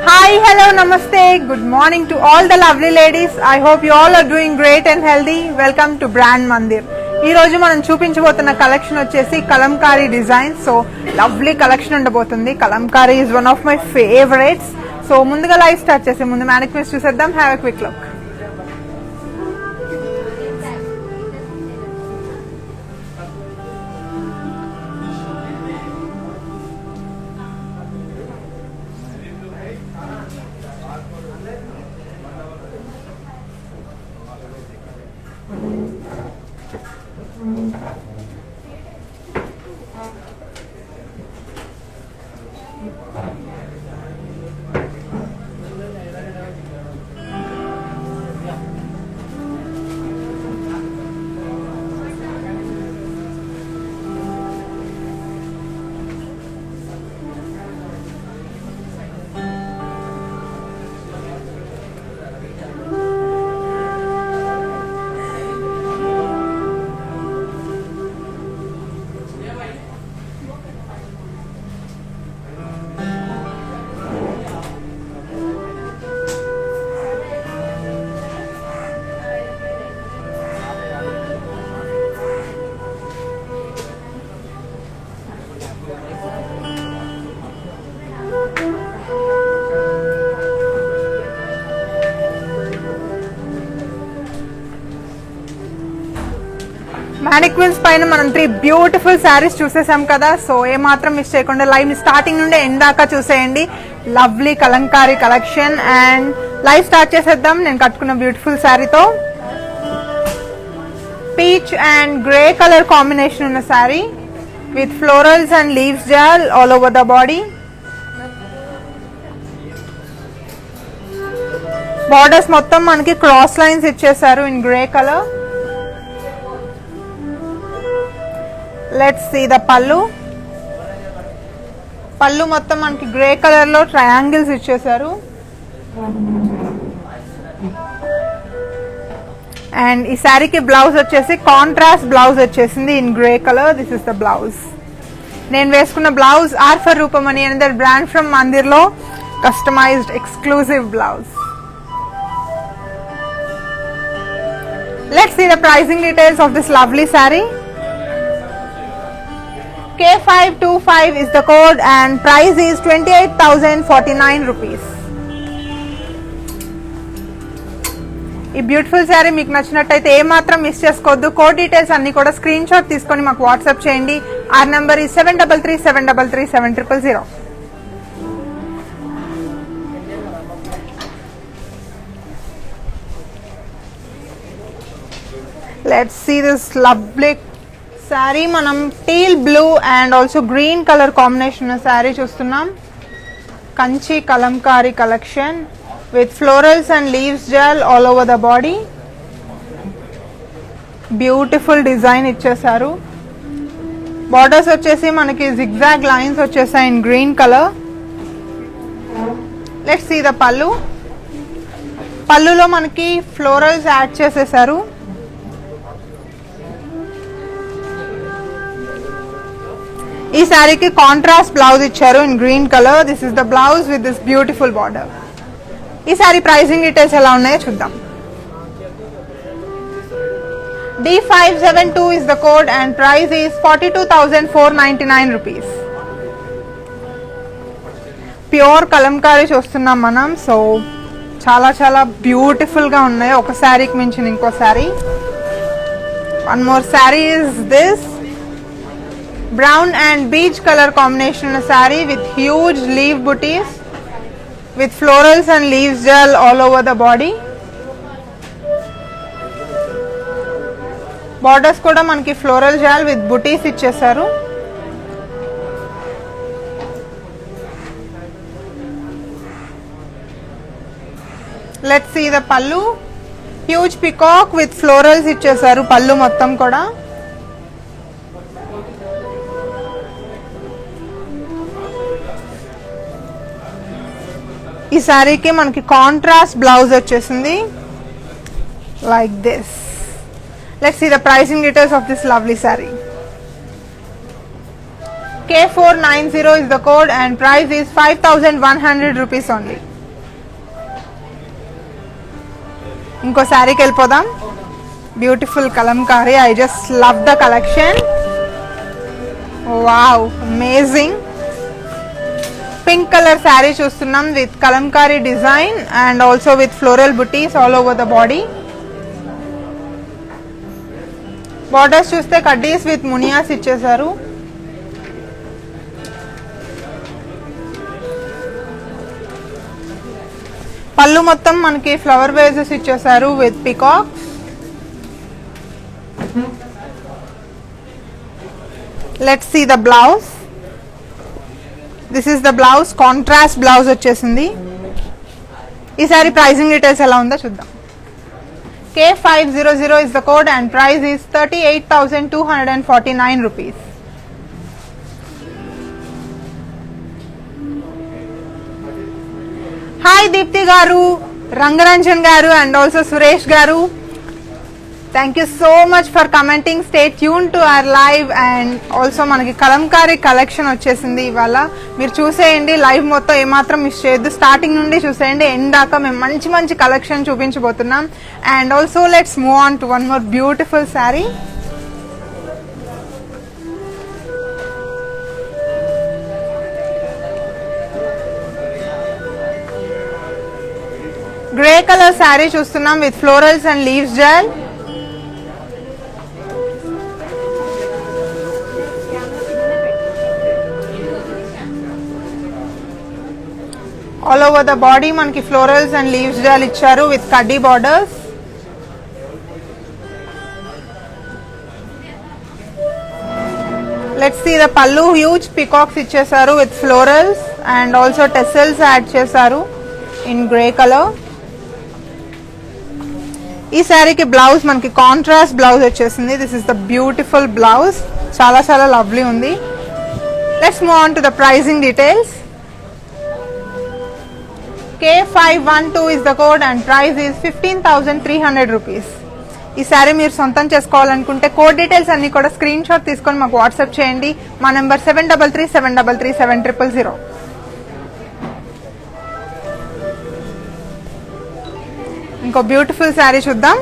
Hi, hello, namaste, good morning to all the lovely ladies. I hope you all are doing great and healthy. Welcome to Brand Mandir. ఈ రోజు మనం చూపించబోతున్న collection వచ్చేసి kalamkari design. So lovely collection ఉండబోతుంది. Kalamkari is one of my favourites. So ముందుగా live start చేసే ముందు mannequins చూసేద్దాం. Have a quick look. Mannequins పైన మనం 3 బ్యూటిఫుల్ శారీస్ చూసేసాం కదా. సో ఏ మాత్రం మిస్ చేయకుండా లైవ్ స్టార్టింగ్ నుండి ఎండ్ దాకా చూసేయండి. Lovely Kalamkari collection and live start చేసేద్దాం. నేను కట్టుకున్న బ్యూటిఫుల్ శారీతో peach and grey colour combination ఉన్న sari with florals and leaves jaal all over the body. Borders మొత్తం మనకి క్రాస్ లైన్స్ ఇచ్చేసారు in grey colour. Let's see the pallu. Pallu మొత్తం మనకి గ్రే కలర్ లో ట్రయాంగిల్స్ ఇచ్చేసారు. అండ్ ఈ శారీకి బ్లౌజ్ వచ్చేసి కాంట్రాస్ట్ బ్లౌజ్ వచ్చేసింది in grey colour. This is the blouse. నేను వేసుకున్న blouse are for Roopamani another brand from Mandir లో customised exclusive blouse. Let's see the pricing details of this lovely sari. K525 is the code and price is 28,049 rupees. ఈ beautiful sari మీకు నచ్చినట్టయితే ఏ మాత్రం miss చేసుకోవద్దు. Code details అన్ని కూడా స్క్రీన్ షాట్ తీసుకొని మాకు వాట్సాప్ చేయండి. ఆర్ నంబర్ ఈ 7337337000. Let's see this lovely sari. మనం teal blue and also green colour combination ఉన్న శారీ చూస్తున్నాం. Kanchi Kalamkari collection with florals and leaves jaal all over the body. Beautiful design ఇచ్చేసారు. బార్డర్స్ వచ్చేసి మనకి జిగ్జాగ్ లైన్స్ వచ్చేసాయి in green colour. Let's see the pallu. పల్లులో మనకి florals add చేసేసారు. ఈ శారీకి కాంట్రాస్ట్ బ్లౌజ్ ఇచ్చారు in green colour. This is the blouse with this beautiful border. ఈ శారీ ప్రైసింగ్ డీటెయిల్స్ ఎలా ఉన్నాయో చూద్దాం. D572 is the code and price is 42,499 rupees. Pure Kalamkari చూస్తున్నాం మనం. సో చాలా చాలా బ్యూటిఫుల్ గా ఉన్నాయి. ఒక శారీకి మించిన ఇంకో sari. One more sari is this brown and beige color combination saree with huge leaf booties with florals and leaves gel all over the body. Borders kuda manaki floral gel with booties ichesaru. Let's see the pallu. Huge peacock with florals ichesaru pallu mottam kuda. ఈ శారీకి మనకి contrast blouse వచ్చేసింది like this. Let's see the pricing details of this lovely sari. K490 is the code and price is 5,100 rupees only. ఇంకో శారీకి వెళ్ళిపోదాం. Beautiful Kalamkari. I just love the collection. Wow, amazing. Pink colour sari చూస్తున్నాం with Kalamkari design and also with floral butis all over the body. Borders చూస్తే kaddis with మునియాస్ ఇచ్చేసారు. పళ్ళు మొత్తం మనకి ఫ్లవర్ వేజెస్ ఇచ్చేసారు with peacocks. Let's see the blouse. This is the blouse. Contrast blouse వచ్చేసింది. ఈసారి ప్రైజింగ్ డీటెయిల్స్ ఎలా ఉందో చూద్దాం. K500 is the code and price is 38,249 rupees. Hi Deepthi garu, Rangaranjan garu and also Suresh garu. Thank you so much for commenting. Stay tuned to our live and also మనకి Kalamkari collection వచ్చేసింది ఇవాళ. మీరు చూసేయండి, live మొత్తం ఏమాత్రం miss చేయొద్దు. Starting నుండి చూసేయండి, ఎండ్ దాకా మేము మంచి మంచి కలెక్షన్ చూపించబోతున్నాం. And also let's move on to one more beautiful sari. Grey colour sari చూస్తున్నాం with florals and leaves jaal. All over the body మనకి ఫ్లోరల్స్ అండ్ లీవ్స్ జెల్ ఇచ్చారు with kaddi borders. Let's see the pallu. Huge peacocks ఇచ్చేసారు with florals and also tassels add చేశారు in grey colour. ఈ శారీకి blouse మనకి contrast blouse వచ్చేసింది. This is the beautiful blouse. చాలా చాలా లవ్లీ ఉంది. Let's move on to the pricing details. K512 is the code and price is 15,300 rupees. ఈ శారీ మీరు సొంతం చేసుకోవాలనుకుంటే కోడ్ డీటెయిల్స్ అన్ని కూడా స్క్రీన్ షాట్ తీసుకొని మాకు వాట్సాప్ చేయండి. మా నెంబర్ 7337337000. ఇంకో బ్యూటిఫుల్ శారీ చూద్దాం.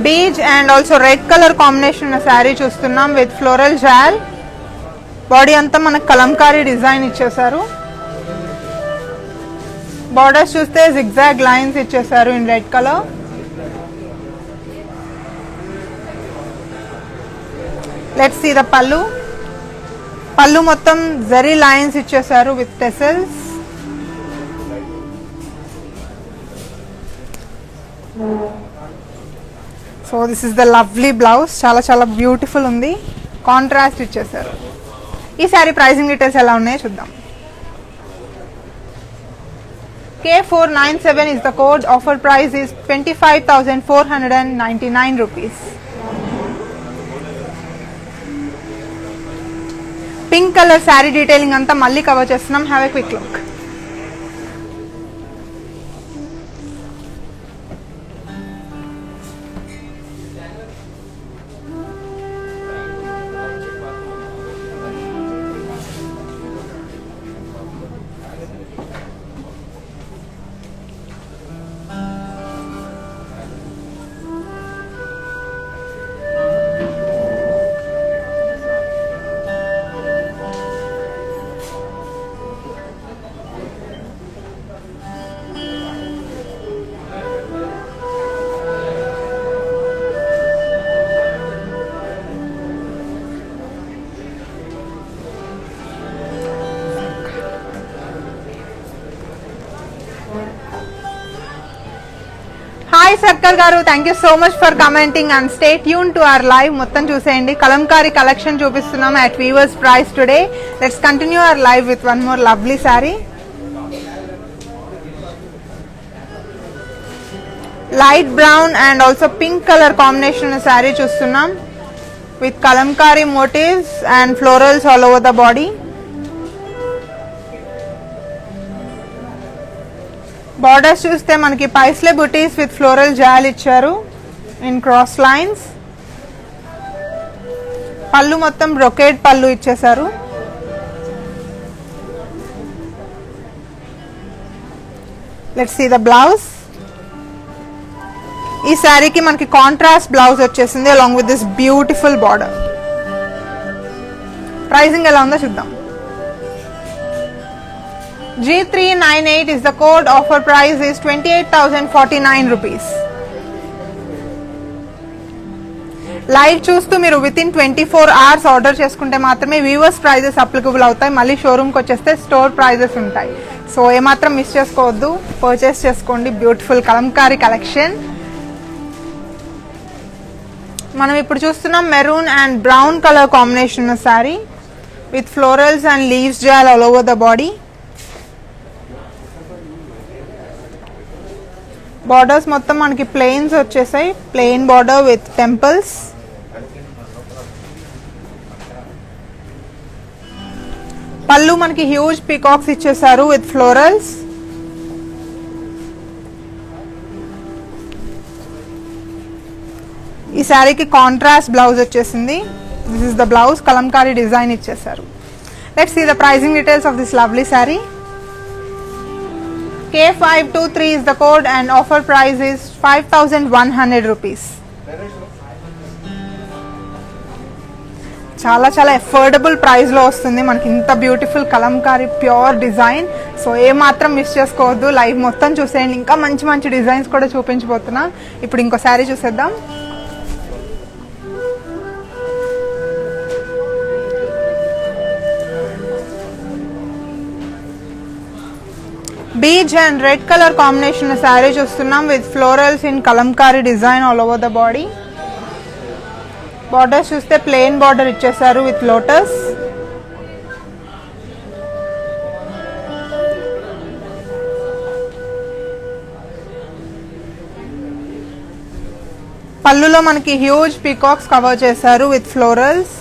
Beige and also red colour combination ఉన్న శారీ చూస్తున్నాం విత్ ఫ్లోరల్ జాల్. బాడీ అంతా మనకు కలంకారీ డిజైన్ ఇచ్చేసారు. బార్డర్స్ చూస్తే జిగ్జాగ్ లైన్స్ ఇచ్చేసారు in red colour. Let's see the pallu. Pallu మొత్తం జరీ లైన్స్ ఇచ్చేసారు with tassels. So this is the lovely blouse. చాలా చాలా బ్యూటిఫుల్ ఉంది. కాంట్రాస్ట్ ఇచ్చేసారు. ఈ శారీ ప్రైజింగ్ డీటెయిల్స్ ఎలా ఉన్నాయో చూద్దాం. K497 is the code. Offer price is 25,499 rupees. Pink colour sari detailing అంతా మళ్ళీ కవర్ చేస్తున్నాం. Have a quick look. Hi సర్కల్ గారు, thank you so much for commenting and stay tune to our live. మొత్తం చూసేయండి, కలంకారీ కలెక్షన్ చూపిస్తున్నాం at weavers price today. Let's continue our live with one more lovely sari. Light brown and also pink colour combination sari చూస్తున్నాం with Kalamkari motifs and florals all over the body. Borders చూస్తే మనకి paisley buttis with floral jaal ఇచ్చారు in cross lines. పళ్ళు మొత్తం brocade pallu ఇచ్చేసారు. Let's see the blouse. ఈ శారీకి మనకి కాంట్రాస్ట్ బ్లౌజ్ వచ్చేసింది along with this beautiful border. Pricing ఎలా ఉందో చూద్దాం. G398 is the code. Offer price is 28,049 rupees. Live చూస్తూ మీరు విత్ ఇన్ 24 hours ఆర్డర్ చేసుకుంటే మాత్రమే వ్యూవర్స్ ప్రైజెస్ అప్లికబుల్ అవుతాయి. మళ్ళీ షోరూమ్కి వచ్చేస్తే స్టోర్ ప్రైజెస్ ఉంటాయి. సో ఏమాత్రం మిస్ చేసుకోవద్దు, పర్చేస్ చేసుకోండి బ్యూటిఫుల్ కలంకారీ కలెక్షన్. మనం ఇప్పుడు చూస్తున్నాం maroon and brown colour combination ఉన్న sari with florals and leaves jaal all over the body. Borders మొత్తం మనకి ప్లెయిన్స్ వచ్చేసాయి, plain border with temples. Pallu మనకి హ్యూజ్ పీకాక్స్ ఇచ్చేసారు విత్ ఫ్లోరల్స్. ఈ శారీకి కాంట్రాస్ట్ బ్లౌజ్ వచ్చేసింది. This is the blouse, Kalamkari design ఇచ్చేసారు. Let's see the pricing details of this lovely sari. K523 is the code and offer price is 5,100 rupees. చాలా చాలా affordable price లో వస్తుంది మనకి ఇంత beautiful Kalamkari pure design. So ఏ మాత్రం మిస్ చేసుకోవద్దు, లైవ్ మొత్తం చూసేయండి. ఇంకా మంచి మంచి డిజైన్స్ కూడా చూపించబోతున్నా. ఇప్పుడు ఇంకో శారీ చూసేద్దాం. Beige and red colour combination sari చూస్తున్నాం with florals in Kalamkari design all over the body. Borders చూస్తే ప్లెయిన్ బార్డర్ ఇచ్చేసారు విత్ లోటస్. పళ్ళులో మనకి హ్యూజ్ పీకాక్స్ కవర్ చేశారు విత్ ఫ్లోరల్స్.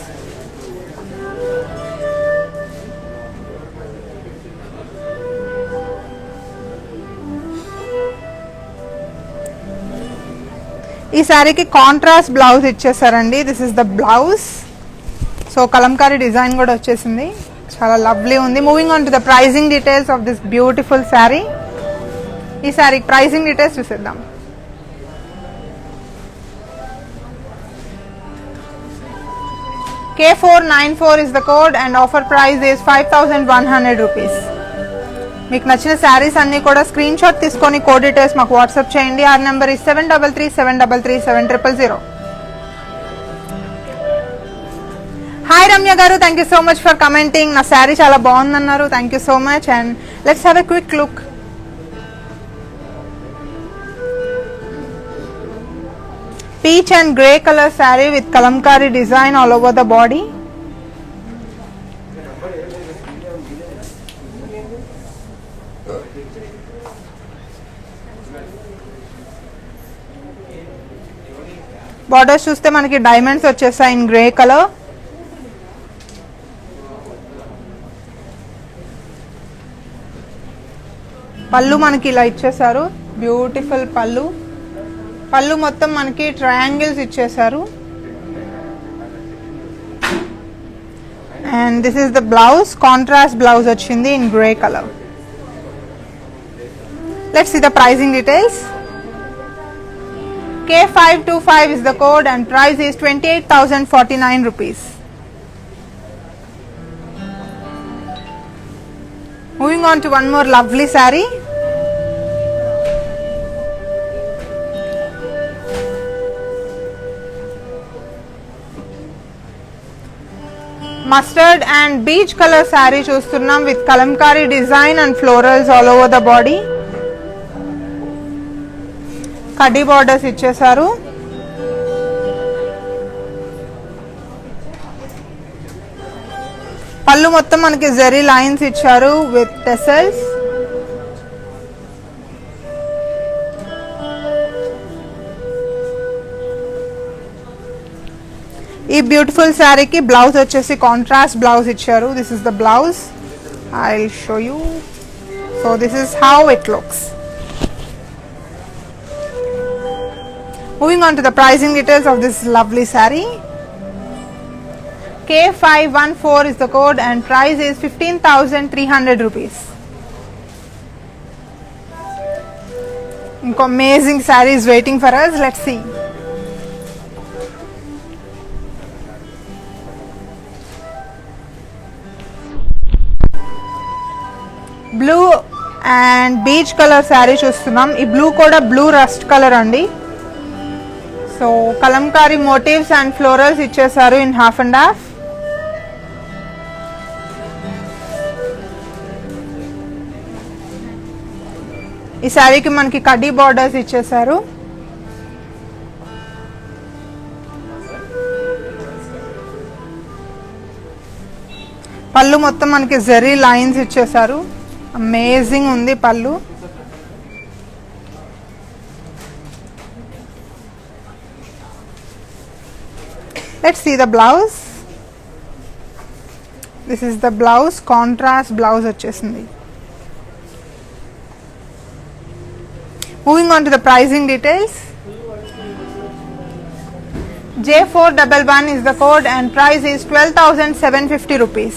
ఈ శారీకి కాంట్రాస్ట్ బ్లౌజ్ ఇచ్చేసారండి. This is the blouse. So Kalamkari design కూడా వచ్చేసింది, చాలా లవ్లీ ఉంది. Moving on to the pricing details of this beautiful sari. ఈ శారీకి ప్రైజింగ్ డీటెయిల్స్ చూసేద్దాం. K494 is the code and offer price is 5,100 rupees. మీకు నచ్చిన శారీస్ అన్ని కూడా స్క్రీన్ షాట్ తీసుకొని కోడ్ డీటెయిల్స్ మాకు వాట్సాప్ చేయండి. Our number is 7337337000. Hi Ramya గారు, thank you so much for commenting. నా శారీ చాలా బాగుందన్నారు, thank you so much. And let's have a quick look. Peach and grey colour sari with Kalamkari design all over the body. Borders చూస్తే మనకి diamonds వచ్చేసాయి in grey colour. పళ్ళు మనకి ఇలా ఇచ్చేసారు, బ్యూటిఫుల్ పళ్ళు. పళ్ళు మొత్తం మనకి ట్రయాంగిల్స్ ఇచ్చేసారు. And this is the blouse, contrast blouse వచ్చింది in grey colour. Let's see the pricing details. K525 is the code and price is 28,049 rupees. Moving on to one more lovely saree. Mustard and beige color saree చూస్తున్నాం with kalamkari design and florals all over the body. కడ్డీ borders ఇచ్చేసారు. పళ్ళు మొత్తం మనకి zari lines ఇచ్చారు with tassels. ఈ beautiful శారీకి blouse వచ్చేసి కాంట్రాస్ట్ బ్లౌజ్ ఇచ్చారు. This is the blouse, I will show you. So this is how it looks. Moving on to the pricing details of this lovely saree. K514 is the code and price is 15,300 rupees. Amazing saree is waiting for us. Let's see. Blue and beach color saree చూస్తున్నాం. ఈ blue కూడా blue rust colour అండి. So Kalamkari motifs and florals ఇచ్చేసారు in half and half. ఈ శారీకి మనకి కడ్డీ borders ఇచ్చేసారు. పళ్ళు మొత్తం మనకి జరీ లైన్స్ ఇచ్చేసారు. అమేజింగ్ ఉంది పళ్ళు. Let's see the blouse. This is the blouse. Contrast blouse వచ్చేసింది. Moving on to the pricing details. J411 is the code and price is 12,750 rupees.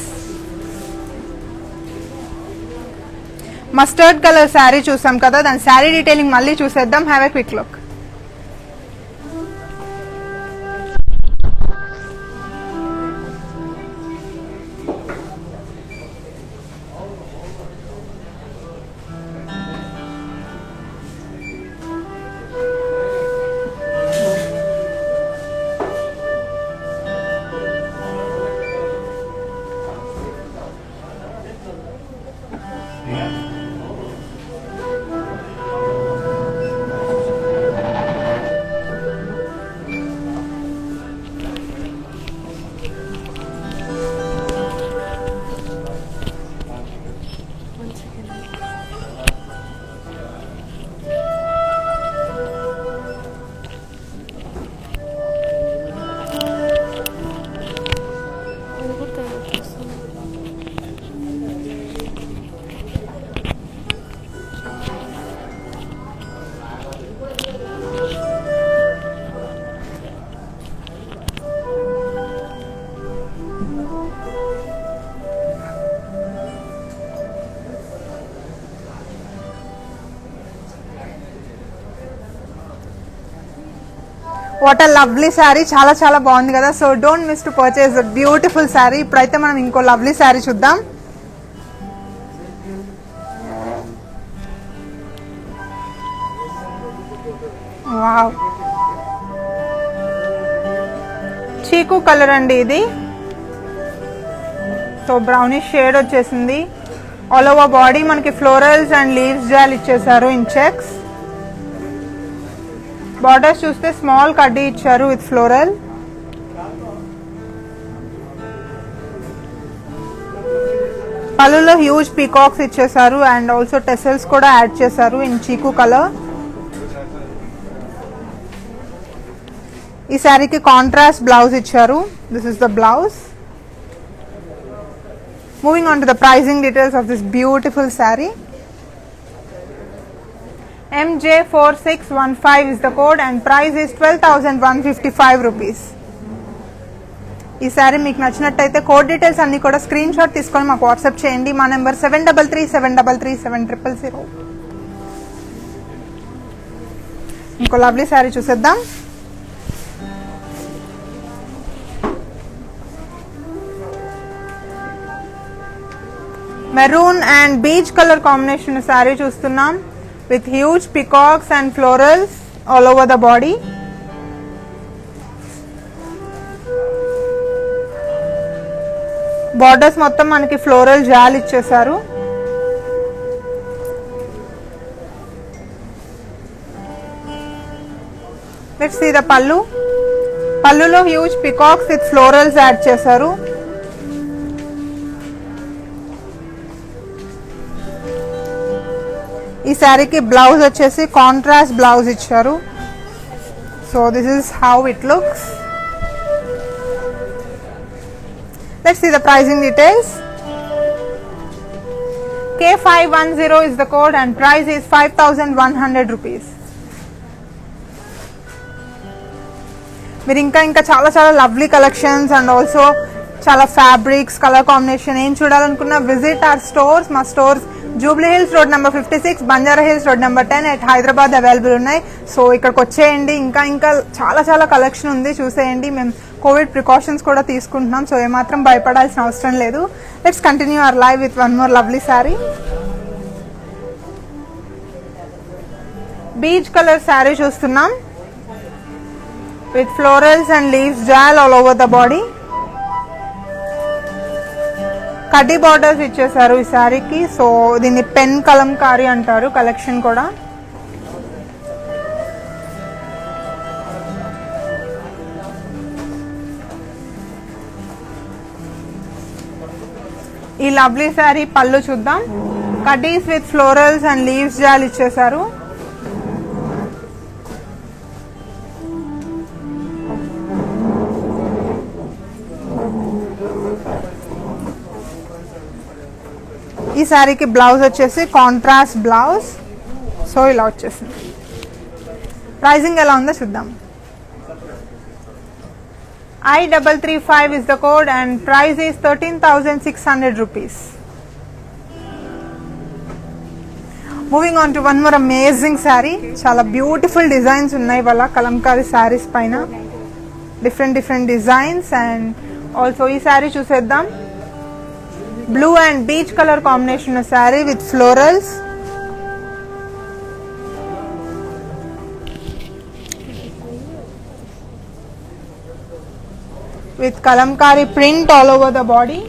Mustard colour sari చూసాం కదా, దాని శారీ డీటెయిలింగ్ మళ్ళీ చూసేద్దాం. Have a quick look. What a lovely sari. చాలా చాలా బాగుంది కదా. So don't miss to purchase the beautiful sari. ఇప్పుడైతే మనం ఇంకో లవ్లీ శారీ చూద్దాం. వావ్, చీకు కలర్ అండి ఇది. సో బ్రౌనిష్ షేడ్ వచ్చేసింది. ఆల్ ఓవర్ బాడీ మనకి ఫ్లోరల్స్ అండ్ లీవ్స్ జాల్ ఇచ్చేసారు ఇన్ చెక్స్. బార్డర్స్ చూస్తే స్మాల్ కడ్డీ ఇచ్చారు విత్ ఫ్లోరల్. పళ్ళులో హ్యూజ్ పీకాక్స్ ఇచ్చేసారు అండ్ ఆల్సో టెసల్స్ కూడా యాడ్ చేశారు ఇన్ చీకు కలర్. ఈ శారీకి కాంట్రాస్ట్ బ్లౌజ్ ఇచ్చారు. This is the blouse. Moving on to the pricing details of this beautiful sari. MJ4615 is the code and price is 12,155 rupees. ఈ sorry మీకు నచ్చినట్టయితే code details అన్ని కూడా స్క్రీన్ షాట్ తీసుకొని మాకు వాట్సాప్ చేయండి. మా నెంబర్ 7337337000. ఇంకో లవ్లీ సారీ చూసేద్దాం. Maroon and beach colour combination sorry చూస్తున్నాం with huge peacocks and florals all over the body. Borders మొత్తం మనకి ఫ్లోరల్ జాల్ ఇచ్చేసారు. Let's see the pallu. పళ్ళులో huge peacocks with florals add చేశారు. ఈ శారీకి బ్లౌజ్ వచ్చేసి కాంట్రాస్ట్ బ్లౌజ్ ఇచ్చారు. So this is how it looks. Let's see the pricing details. K510 is the code and price is 5,100 rupees. మీరు ఇంకా చాలా చాలా లవ్లీ కలెక్షన్స్ అండ్ ఆల్సో చాలా ఫ్యాబ్రిక్స్, కలర్ కాంబినేషన్ ఏం చూడాలనుకున్నా విజిట్ అవర్ స్టోర్స్. మా stores Jubilee Hills road number 56, Banjara Hills road number 10 at Hyderabad available ఉన్నాయి. So ఇక్కడికి వచ్చేయండి. ఇంకా ఇంకా చాలా కలెక్షన్ ఉంది, చూసేయండి. మేము కోవిడ్ ప్రికాషన్స్ కూడా తీసుకుంటున్నాం, సో ఏమాత్రం భయపడాల్సిన అవసరం లేదు. Let's continue our live with one more lovely sari. Peach colour sari చూస్తున్నాం with florals and leaves jaal all over the body. Kaddi borders ఇచ్చేసారు ఈ శారీకి. సో దీన్ని పెన్ కలంకారీ అంటారు కలెక్షన్ కూడా. ఈ లవ్లీ శారీ పళ్ళు చూద్దాం. కడ్డీస్ with florals and leaves jaal ఇచ్చేసారు. ఈ శారీకి బ్లౌజ్ వచ్చేసి కాంట్రాస్ట్ బ్లౌజ్. సో ఇలా వచ్చేసింది. ప్రైజింగ్ ఎలా ఉందో చూద్దాం. I335 is the code and price is 13,600 rupees. Moving on to one more amazing saree. Chala beautiful designs unnai vala kalamkari sarees paina. Different designs, and also ee saree chuseddam. Blue and beach color combination saree with florals. With kalamkari print all over the body.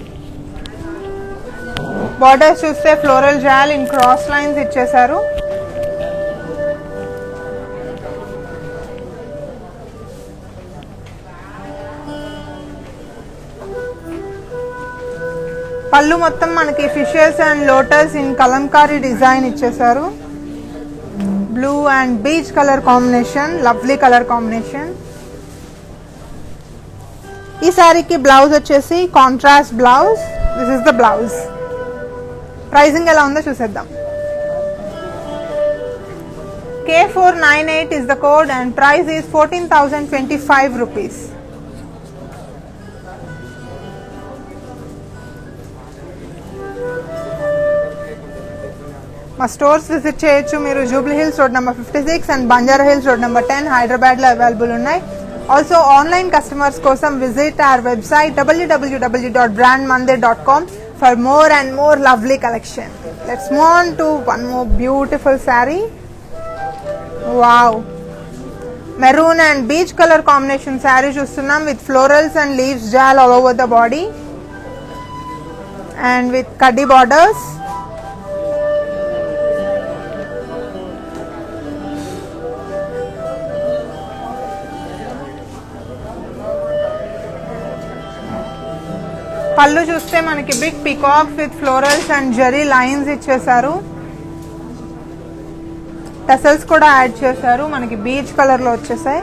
Borders చూస్తే floral jal in cross lines ఇచ్చేసారు. పళ్ళు మొత్తం మనకి fishes and lotus in Kalamkari design ఇచ్చేసారు. Blue and beach colour combination, lovely colour combination. ఈ శారీకి blouse వచ్చేసి contrast blouse. This is the blouse. Pricing ఎలా ఉందో చూసేద్దాం. K498 is the code and price is 14,025 rupees. మా స్టోర్స్ విజిట్ చేయొచ్చు మీరు. Jubilee Hills road number 56 and Banjara Hills road number 10 హైదరాబాద్లో అవైలబుల్ ఉన్నాయి. ఆల్సో ఆన్లైన్ కస్టమర్స్ కోసం visit our website www.brandmandir.com for more and more lovely collection. Let's move on to one more beautiful saree. Wow, maroon and beach color combination saree చూస్తున్నాం with florals and leaves jal all over the body and with kaddi borders. Pallu చూస్తే మనకి big peacocks with florals and zari lines ఇచ్చేసారు. Tassels కూడా add చేశారు, మనకి peach colour లో వచ్చేసాయి.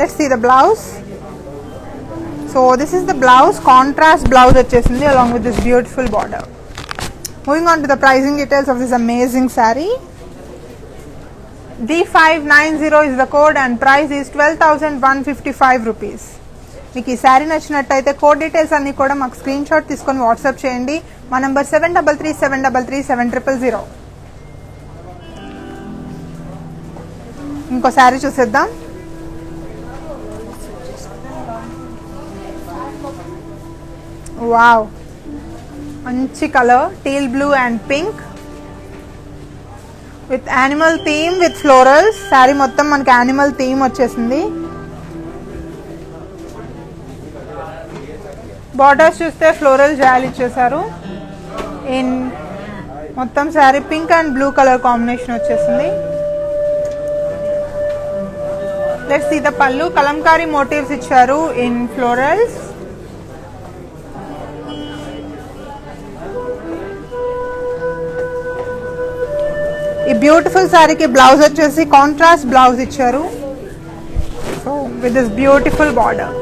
Let's see the blouse. So this is the blouse. Contrast blouse వచ్చేసింది along with this beautiful border. Moving on to the pricing details of this amazing sari. D590 is the code and price is 12,155 rupees. మీకు ఈ శారీ నచ్చినట్టయితే code details అన్నీ కూడా మాకు screen shot తీసుకొని WhatsApp చేయండి. మా నంబర్ 7337337000. ఇంకో శారీ చూసేద్దాం. వావ్, మంచి colour teal blue and pink with animal theme with florals. Sari మొత్తం మనకి యానిమల్ థీమ్ వచ్చేసింది. బార్డర్స్ చూస్తే ఫ్లోరల్ జాల్ ఇచ్చేసారు. ఇన్ మొత్తం sari pink and blue colour combination వచ్చేసింది. లెట్స్ సీ ద పళ్ళు. కలంకారీ మోటివ్స్ ఇచ్చారు ఇన్ ఫ్లోరల్స్. ఈ బ్యూటిఫుల్ శారీకి బ్లౌజ్ వచ్చేసి కాంట్రాస్ట్ బ్లౌజ్ ఇచ్చారు. So with this beautiful border.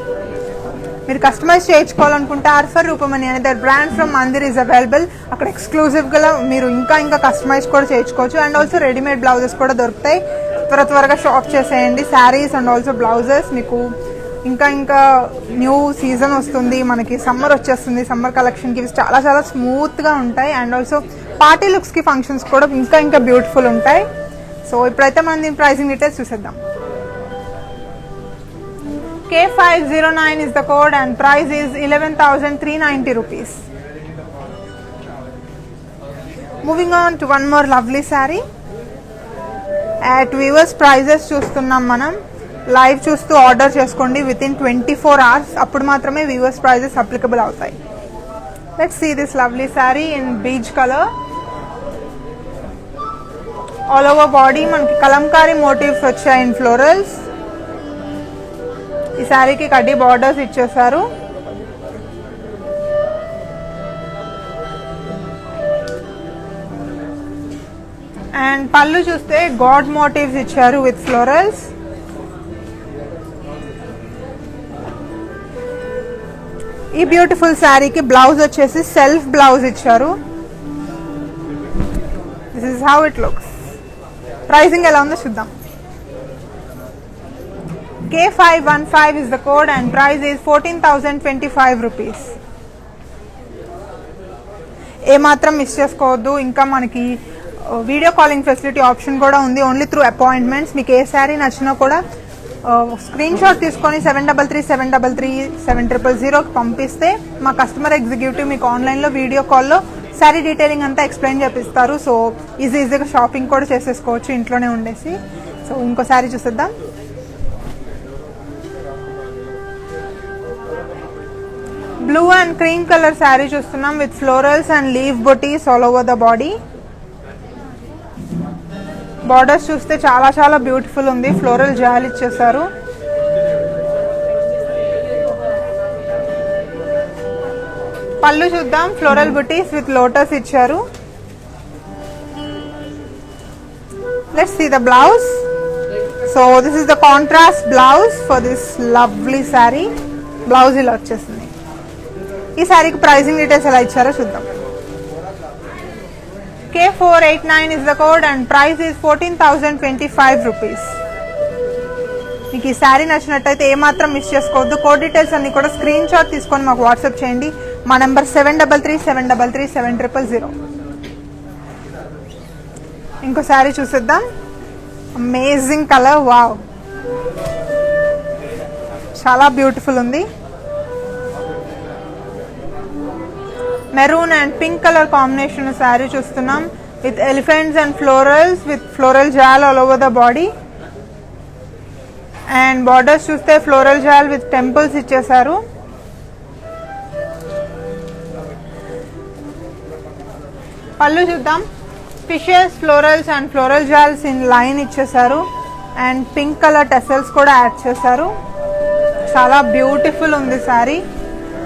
మీరు కస్టమైజ్ చేయించుకోవాలనుకుంటే ఆర్ఫర్ రూపమని అనేది brand from Mandir is available. అక్కడ ఎక్స్క్లూజివ్గా మీరు ఇంకా కస్టమైజ్ కూడా చేయించుకోవచ్చు. అండ్ ఆల్సో రెడీమేడ్ బ్లౌజెస్ కూడా దొరుకుతాయి. త్వరగా షాప్ చేసేయండి. శారీస్ అండ్ ఆల్సో బ్లౌజెస్ మీకు ఇంకా ఇంకా న్యూ సీజన్ వస్తుంది, మనకి సమ్మర్ వచ్చేస్తుంది. సమ్మర్ కలెక్షన్కి ఇవి చాలా చాలా స్మూత్గా ఉంటాయి. అండ్ ఆల్సో పార్టీ లుక్స్కి ఫంక్షన్స్ కూడా ఇంకా ఇంకా బ్యూటిఫుల్ ఉంటాయి. సో ఇప్పుడైతే మనం దీని ప్రైసింగ్ డీటెయిల్స్ చూసేద్దాం. K509 is the code and price is 11,390 rupees. Moving on to one more lovely saree. At viewers prices చూస్తున్నాం మనం. లైవ్ చూస్తూ ఆర్డర్ చేసుకోండి విత్ ఇన్ 24 hours. అప్పుడు మాత్రమే వ్యూవర్స్ ప్రైజెస్ అప్లికబుల్ అవుతాయి. Let's see this lovely sari in beach colour. All over body మనకి Kalamkari motifs వచ్చాయి in florals. ఈ శారీకి కడ్డీ బార్డర్స్ ఇచ్చేసారు. అండ్ పళ్ళు చూస్తే గాడ్ మోటివ్స్ ఇచ్చారు విత్ ఫ్లోరల్స్. ఈ బ్యూటిఫుల్ శారీకి బ్లౌజ్ వచ్చేసి సెల్ఫ్ బ్లౌజ్ ఇచ్చారు. This is how it looks. Pricing ఎలా ఉందో చూద్దాం. K515 is the code and price is 14,025 rupees. ఏమాత్రం మిస్ చేసుకోవద్దు. ఇంకా మనకి వీడియో కాలింగ్ ఫెసిలిటీ ఆప్షన్ కూడా ఉంది, ఓన్లీ త్రూ అపాయింట్మెంట్స్. మీకు ఏ శారీ నచ్చినా కూడా స్క్రీన్ షాట్ తీసుకొని 7337337000కి పంపిస్తే మా కస్టమర్ ఎగ్జిక్యూటివ్ మీకు ఆన్లైన్లో వీడియో కాల్లో శారీ డీటెయిలింగ్ అంతా ఎక్స్ప్లెయిన్ చేపిస్తారు. సో ఈజీగా షాపింగ్ కూడా చేసేసుకోవచ్చు ఇంట్లోనే ఉండేసి. సో ఇంకో శారీ చూసేద్దాం. Blue and cream colour sari చూస్తున్నాం with florals and leave buttis all over the body. Borders చూస్తే చాలా చాలా బ్యూటిఫుల్ ఉంది. ఫ్లోరల్ జాల్ ఇచ్చేసారు. పళ్ళు చూద్దాం. ఫ్లోరల్ బుటీస్ విత్ లోటస్ ఇచ్చారు. Let's see the blouse. So this is the contrast blouse for this lovely sari. Blouse ఇలా వచ్చేసింది. ఈ శారీకి ప్రైసింగ్ డీటెయిల్స్ ఎలా ఇచ్చారో చూద్దాం. K489 is the code and price is 14,025 rupees. మీకు ఈ శారీ నచ్చినట్టయితే ఏమాత్రం మిస్ చేసుకోవద్దు. కోడ్ డీటెయిల్స్ అన్ని కూడా స్క్రీన్ షాట్ తీసుకొని మాకు వాట్సాప్ చేయండి. మా నెంబర్ 7337337000. ఇంకో శారీ చూసేద్దాం. అమేజింగ్ కలర్, వావ్, చాలా బ్యూటిఫుల్ ఉంది. Maroon and pink colour combination sari చూస్తున్నాం with elephants and florals with floral jaal all over the body. And borders చూస్తే ఫ్లోరల్ జాల్ విత్ టెంపుల్స్ ఇచ్చేసారు. పళ్ళు చూద్దాం. Fishes, florals and floral jaals in line ఇచ్చేసారు. And pink colour tassels కూడా add చేశారు. చాలా beautiful ఉంది sari.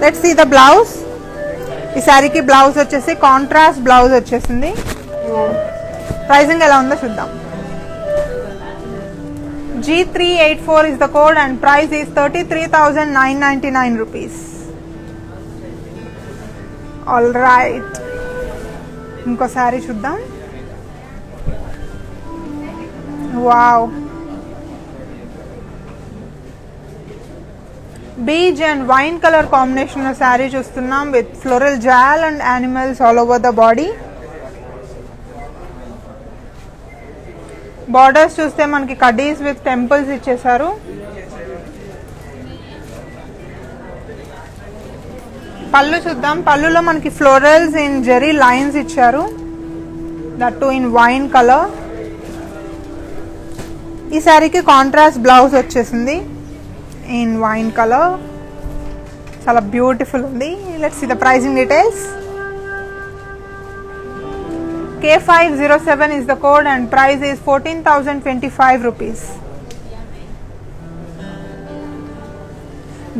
Let's see the blouse. ఈ శారీకి బ్లౌజ్ వచ్చేసి కాంట్రాస్ట్ బ్లౌజ్ వచ్చేసింది. ప్రైసింగ్ ఎలా ఉందో చూద్దాం. G384 is the code and price is 33,999 rupees. All right. ఇంకో శారీ చూద్దాం. Wow, beige and wine colour combination sari చూస్తున్నాం with floral jaal and animals all over the body. Borders చూస్తే మనకి కడ్డీస్ విత్ టెంపుల్స్ ఇచ్చేసారు. పళ్ళు చూద్దాం. పళ్ళులో మనకి ఫ్లోరల్స్ ఇన్ జెరీ లైన్స్ ఇచ్చారు, that too in wine colour. ఈ శారీకి కాంట్రాస్ట్ బ్లౌజ్ వచ్చేసింది ఇన్ వైన్ కలర్. చాలా బ్యూటిఫుల్ ఉంది. Let's see the pricing details. K507 is the code and price is 14,025 rupees.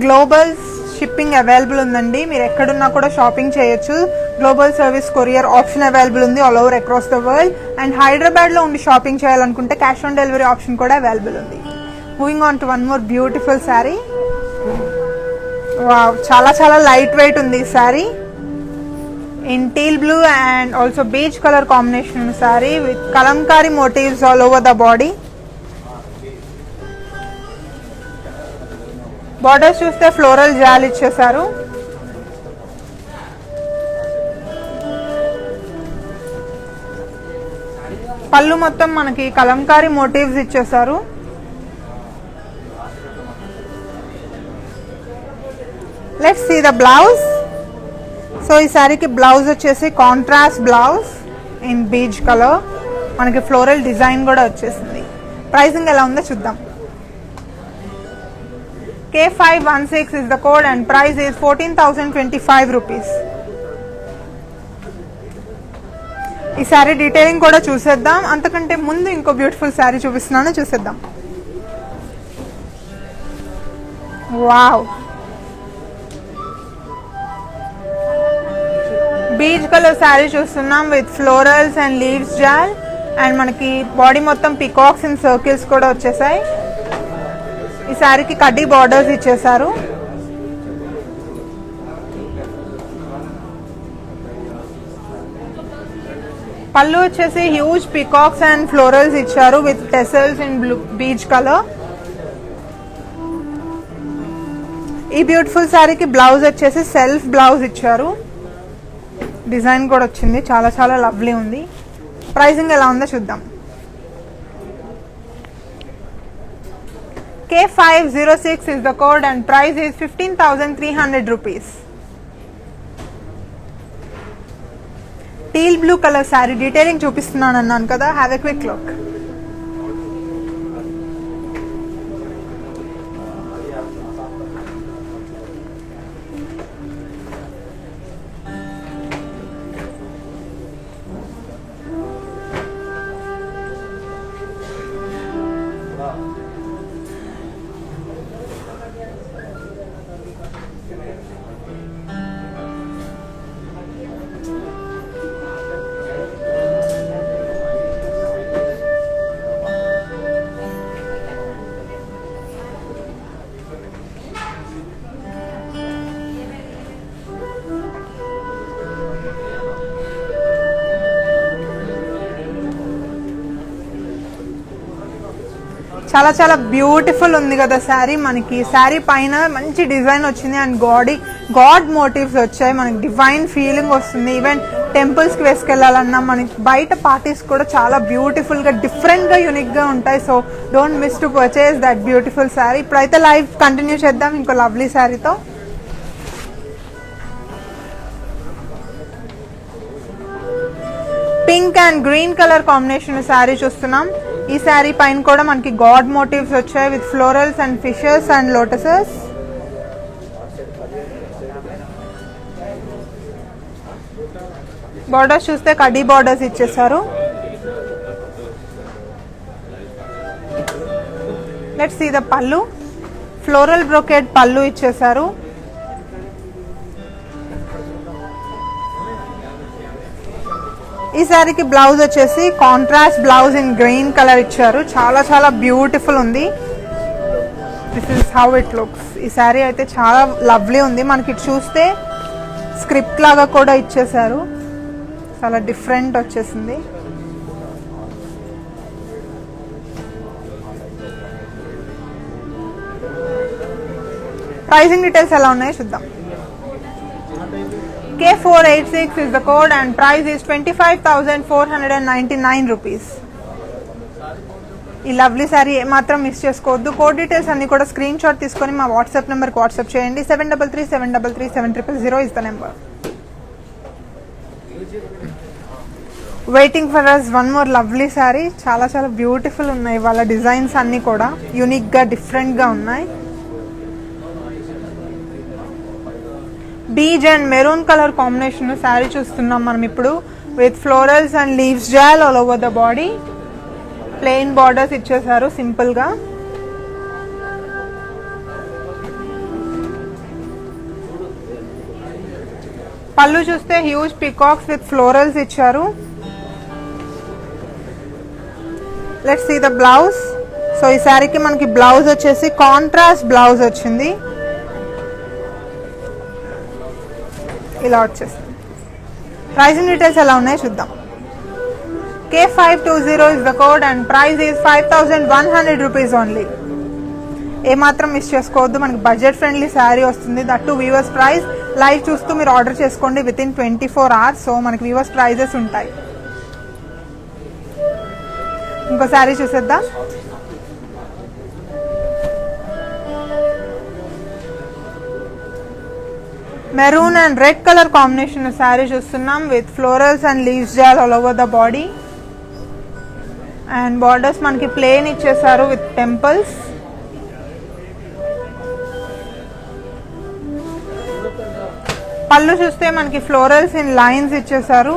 Global shipping available ఉందండి. మీరు ఎక్కడున్నా కూడా షాపింగ్ చేయొచ్చు. Global service courier option available ఉంది all over across the world. And హైదరాబాద్లో ఉండి షాపింగ్ చేయాలనుకుంటే క్యాష్ ఆన్ డెలివరీ ఆప్షన్ కూడా అవైలబుల్ ఉంది. Moving on to one more beautiful sari. Wow, చాలా చాలా లైట్ వెయిట్ ఉంది ఈ శారీ. In teal blue and also peach colour combination sari with Kalamkari motifs all over the body. Borders చూస్తే ఫ్లోరల్ జాల్ ఇచ్చేసారు. పళ్ళు మొత్తం మనకి కలంకారీ మోటివ్స్ ఇచ్చేసారు. Let's see the blouse. So ఈ శారీకి బ్లౌజ్ వచ్చేసి contrast blouse in beach colour. మనకి ఫ్లోరల్ డిజైన్ కూడా వచ్చేసింది. ప్రైసింగ్ ఎలా ఉందో చూద్దాం. K516 is the code and price is 14,025 rupees. ఈ శారీ డీటెయిలింగ్ కూడా చూసేద్దాం. అంతకంటే ముందు ఇంకో బ్యూటిఫుల్ శారీ చూపిస్తున్నాను, చూసేద్దాం. వావ్, బీచ్ కలర్ శారీ చూస్తున్నాం with florals and leaves jaal. And మనకి బాడీ మొత్తం పికాక్స్ అండ్ సర్కిల్స్ కూడా వచ్చేసాయి. ఈ శారీకి కడ్డీ బార్డర్స్ ఇచ్చేసారు. పళ్ళు వచ్చేసి హ్యూజ్ పికాక్స్ అండ్ ఫ్లోరల్స్ ఇచ్చారు with tassels in blue peach colour. ఈ బ్యూటిఫుల్ శారీకి బ్లౌజ్ వచ్చేసి సెల్ఫ్ బ్లౌజ్ ఇచ్చారు. డిజైన్ కూడా వచ్చింది, చాలా చాలా లవ్లీ ఉంది. ప్రైసింగ్ ఎలా ఉందో చూద్దాం. K506 is the code and price is 15,300 rupees. Teal blue colour sari detailing చూపిస్తున్నాను అన్నాను కదా, హ్యావ్ ఎ క్విక్ లుక్. చాలా చాలా బ్యూటిఫుల్ ఉంది కదా శారీ. మనకి శారీ పైన మంచి డిజైన్ వచ్చింది అండ్ గాడ్ మోటివ్స్ వచ్చాయి. మనకి డివైన్ ఫీలింగ్ వస్తుంది. ఈవెన్ టెంపుల్స్కి వేసుకెళ్ళాలన్నా మనకి బయట పార్టీస్ కూడా చాలా బ్యూటిఫుల్గా డిఫరెంట్గా యూనిక్గా ఉంటాయి. So don't miss to purchase that beautiful sari. ఇప్పుడైతే లైవ్ కంటిన్యూ చేద్దాం ఇంకో లవ్లీ శారీతో. Pink and green colour combination sari చూస్తున్నాం. ఈ శారీ పైన కూడా మనకి గాడ్ మోటివ్స్ వచ్చాయి with florals and fishes and lotuses. Borders చూస్తే కడ్డీ బార్డర్స్ ఇచ్చేసారు. Let's see the pallu. Floral brocade pallu ఇచ్చేసారు. ఈ శారీకి బ్లౌజ్ వచ్చేసి contrast blouse in green colour ఇచ్చారు. చాలా చాలా బ్యూటిఫుల్ ఉంది. This is how it looks. ఈ శారీ అయితే చాలా లవ్లీ ఉంది. మనకి చూస్తే స్క్రిప్ట్ లాగా కూడా ఇచ్చేసారు. చాలా డిఫరెంట్ వచ్చేసింది. ప్రైసింగ్ డీటెయిల్స్ ఎలా ఉన్నాయో చూద్దాం. K486 is the code and price is 25,499 rupees. ఈ లవ్లీ శారీ ఏమాత్రం మిస్ చేసుకోవద్దు. కోడ్ డీటెయిల్స్ అన్ని కూడా స్క్రీన్ షాట్ తీసుకొని మా వాట్సాప్ నెంబర్కి వాట్సాప్ చేయండి. 7337337033 is the number. Waiting for us one more lovely sari. చాలా చాలా బ్యూటిఫుల్ ఉన్నాయి. వాళ్ళ డిజైన్స్ అన్నీ కూడా యూనిక్గా డిఫరెంట్గా ఉన్నాయి. Beige and maroon colour combination sari చూస్తున్నాం మనం ఇప్పుడు with florals and leaves jaal all over the body. Plain borders ఇచ్చేసారు సింపుల్ గా. పళ్ళు చూస్తే హ్యూజ్ పికాక్స్ విత్ ఫ్లోరల్స్ ఇచ్చారు. Let's see the blouse. So ఈ శారీకి మనకి బ్లౌజ్ వచ్చేసి కాంట్రాస్ట్ బ్లౌజ్ వచ్చింది. ఇలా వచ్చేస్తుంది. ప్రైసింగ్ డీటెయిల్స్ ఎలా ఉన్నాయో చూద్దాం. K520 is the code and price is 5,100 rupees only. ఏమాత్రం మిస్ చేసుకోవద్దు. మనకి బడ్జెట్ ఫ్రెండ్లీ శారీ వస్తుంది, దట్టు వీవర్స్ ప్రైస్. లైవ్ చూస్తూ మీరు ఆర్డర్ చేసుకోండి విత్ ఇన్ 24 hours. సో మనకి వీవర్స్ ప్రైజెస్ ఉంటాయి. ఇంకో శారీ చూసేద్దాం. Maroon and red colour combination sari చూస్తున్నాం with florals and leaves jaal all over the body. And borders మనకి ప్లేన్ ఇచ్చేసారు విత్ టెంపుల్స్. పళ్ళు చూస్తే మనకి ఫ్లోరల్స్ ఇన్ లైన్స్ ఇచ్చేసారు.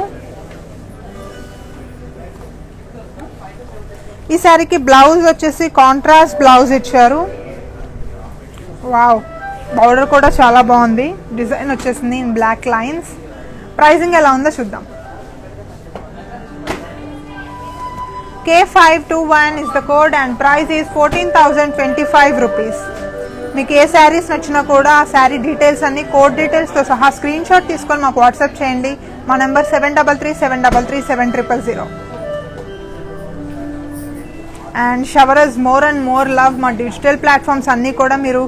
ఈ శారీకి బ్లౌజ్ వచ్చేసి కాంట్రాస్ట్ బ్లౌజ్ ఇచ్చారు. వావ్, బార్డర్ కూడా చాలా బాగుంది. డిజైన్ వచ్చేసింది ఇన్ బ్లాక్ లైన్స్. ప్రైసింగ్ ఎలా ఉందో చూద్దాం. K521 is the code and price is 14,025 rupees. మీకు ఏ శారీస్ నచ్చినా కూడా ఆ శారీ డీటెయిల్స్ అన్ని కోడ్ డీటెయిల్స్తో సహా స్క్రీన్ షాట్ తీసుకొని మాకు వాట్సాప్ చేయండి. మా number 7337337000. And shower us more and more love. మా డిజిటల్ ప్లాట్ఫామ్స్ అన్నీ కూడా మీరు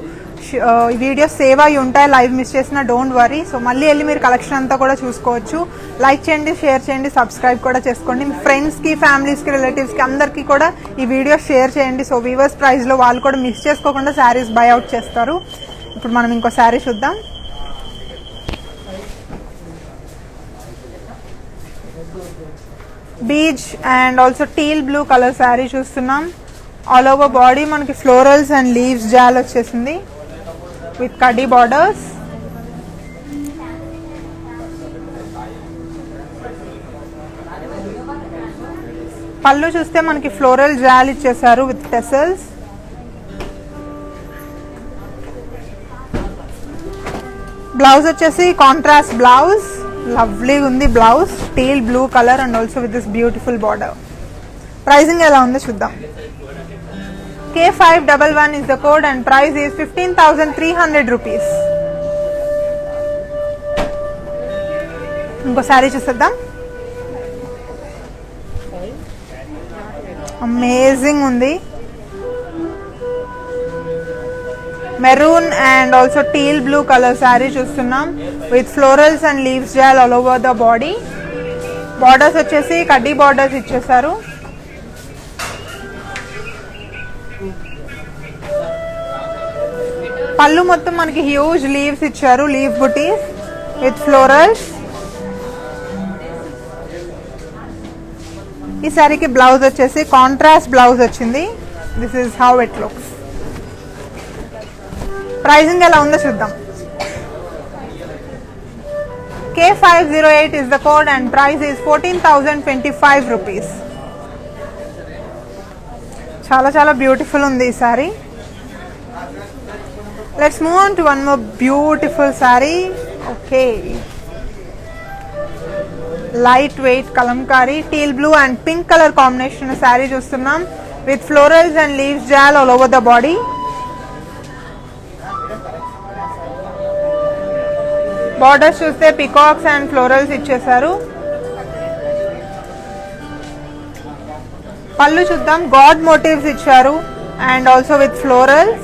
వీడియోస్ సేవ్ అయి ఉంటాయి. లైవ్ మిస్ చేసినా డోంట్ వరీ. సో మళ్ళీ వెళ్ళి మీరు కలెక్షన్ అంతా కూడా చూసుకోవచ్చు. లైక్ చేయండి, షేర్ చేయండి, సబ్స్క్రైబ్ కూడా చేసుకోండి. మీ ఫ్రెండ్స్కి, ఫ్యామిలీస్కి, రిలేటివ్స్కి అందరికీ కూడా ఈ వీడియో షేర్ చేయండి. సో వీవర్స్ ప్రైస్లో వాళ్ళు కూడా మిస్ చేసుకోకుండా శారీస్ బై అవుట్ చేస్తారు. ఇప్పుడు మనం ఇంకో శారీ చూద్దాం. Beach and also teal blue colour sari చూస్తున్నాం. ఆల్ ఓవర్ బాడీ మనకి ఫ్లోరల్స్ అండ్ లీవ్స్ జాల్ వచ్చేసింది విత్ కడ్డీ బార్డర్స్. పళ్ళు చూస్తే మనకి ఫ్లోరల్ జాల్ ఇచ్చేసారు విత్ టెసల్స్. బ్లౌజ్ వచ్చేసి కాంట్రాస్ట్ బ్లౌజ్. లవ్లీగా ఉంది blouse. Teal blue colour and also with this beautiful border. Pricing ఎలా ఉందో చూద్దాం. K511 is the code and price is 15,300 rupees. ఇంకో శారీ చూసేద్దాం. అమేజింగ్ ఉంది. Maroon and also teal blue colour sari చూస్తున్నాం with florals and leaves jaal all over the body. Borders వచ్చేసి kaddi borders ఇచ్చేసారు. పళ్ళు మొత్తం మనకి హ్యూజ్ లీవ్స్ ఇచ్చారు, లీవ్ బుటీస్ విత్ ఫ్లోరల్స్. ఈ శారీకి బ్లౌజ్ వచ్చేసి కాంట్రాస్ట్ బ్లౌజ్ వచ్చింది. This is how it looks. Pricing ఎలా ఉందో చూద్దాం. K508 is the code and price is 14,025 rupees. చాలా చాలా బ్యూటిఫుల్ ఉంది ఈ sari. Let's move on to one more beautiful saree. Okay, light weight kalamkari teal blue and pink color combination saree చూస్తున్నాం with florals and leaves jal all over the body. Borders చూస్తే peacocks and florals ఇచ్చేసారు. పళ్ళు చూద్దాం. God motifs ఇచ్చారు and also with florals.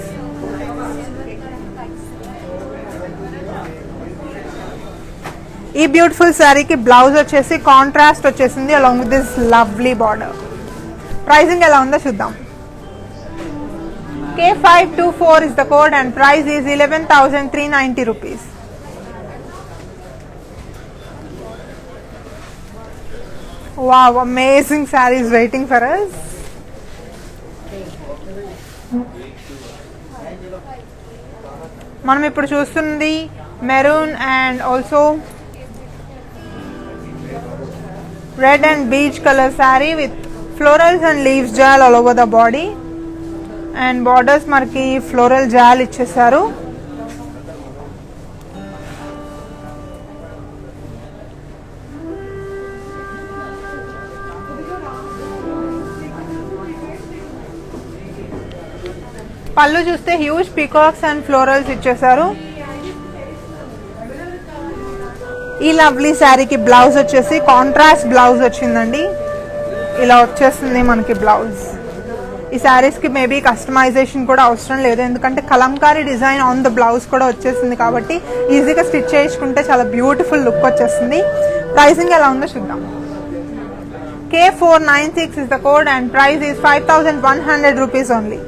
ఈ beautiful శారీకి blouse వచ్చేసి contrast వచ్చేసింది along with this lovely border. Pricing ఎలా ఉందో చూద్దాం. K524 is the code and price is 11,390 rupees. Wow, amazing saree is waiting for us. మనం ఇప్పుడు చూస్తుంది maroon and also red and beach colour sari with florals and leaves jaal all over the body. And borders మనకి floral jaal ఇచ్చేసారు. పళ్ళు చూస్తే huge peacocks and florals ఇచ్చేసారు. ఈ lovely శారీకి బ్లౌజ్ వచ్చేసి కాంట్రాస్ట్ బ్లౌజ్ వచ్చిందండి. ఇలా వచ్చేస్తుంది మనకి బ్లౌజ్. ఈ శారీస్కి మేబీ కస్టమైజేషన్ కూడా అవసరం లేదు, ఎందుకంటే Kalamkari design on the blouse కూడా వచ్చేసింది కాబట్టి ఈజీగా స్టిచ్ చేయించుకుంటే చాలా బ్యూటిఫుల్ లుక్ వచ్చేస్తుంది. ప్రైసింగ్ ఎలా ఉందో చూద్దాం. K496 is the code and price is 5100 rupees only.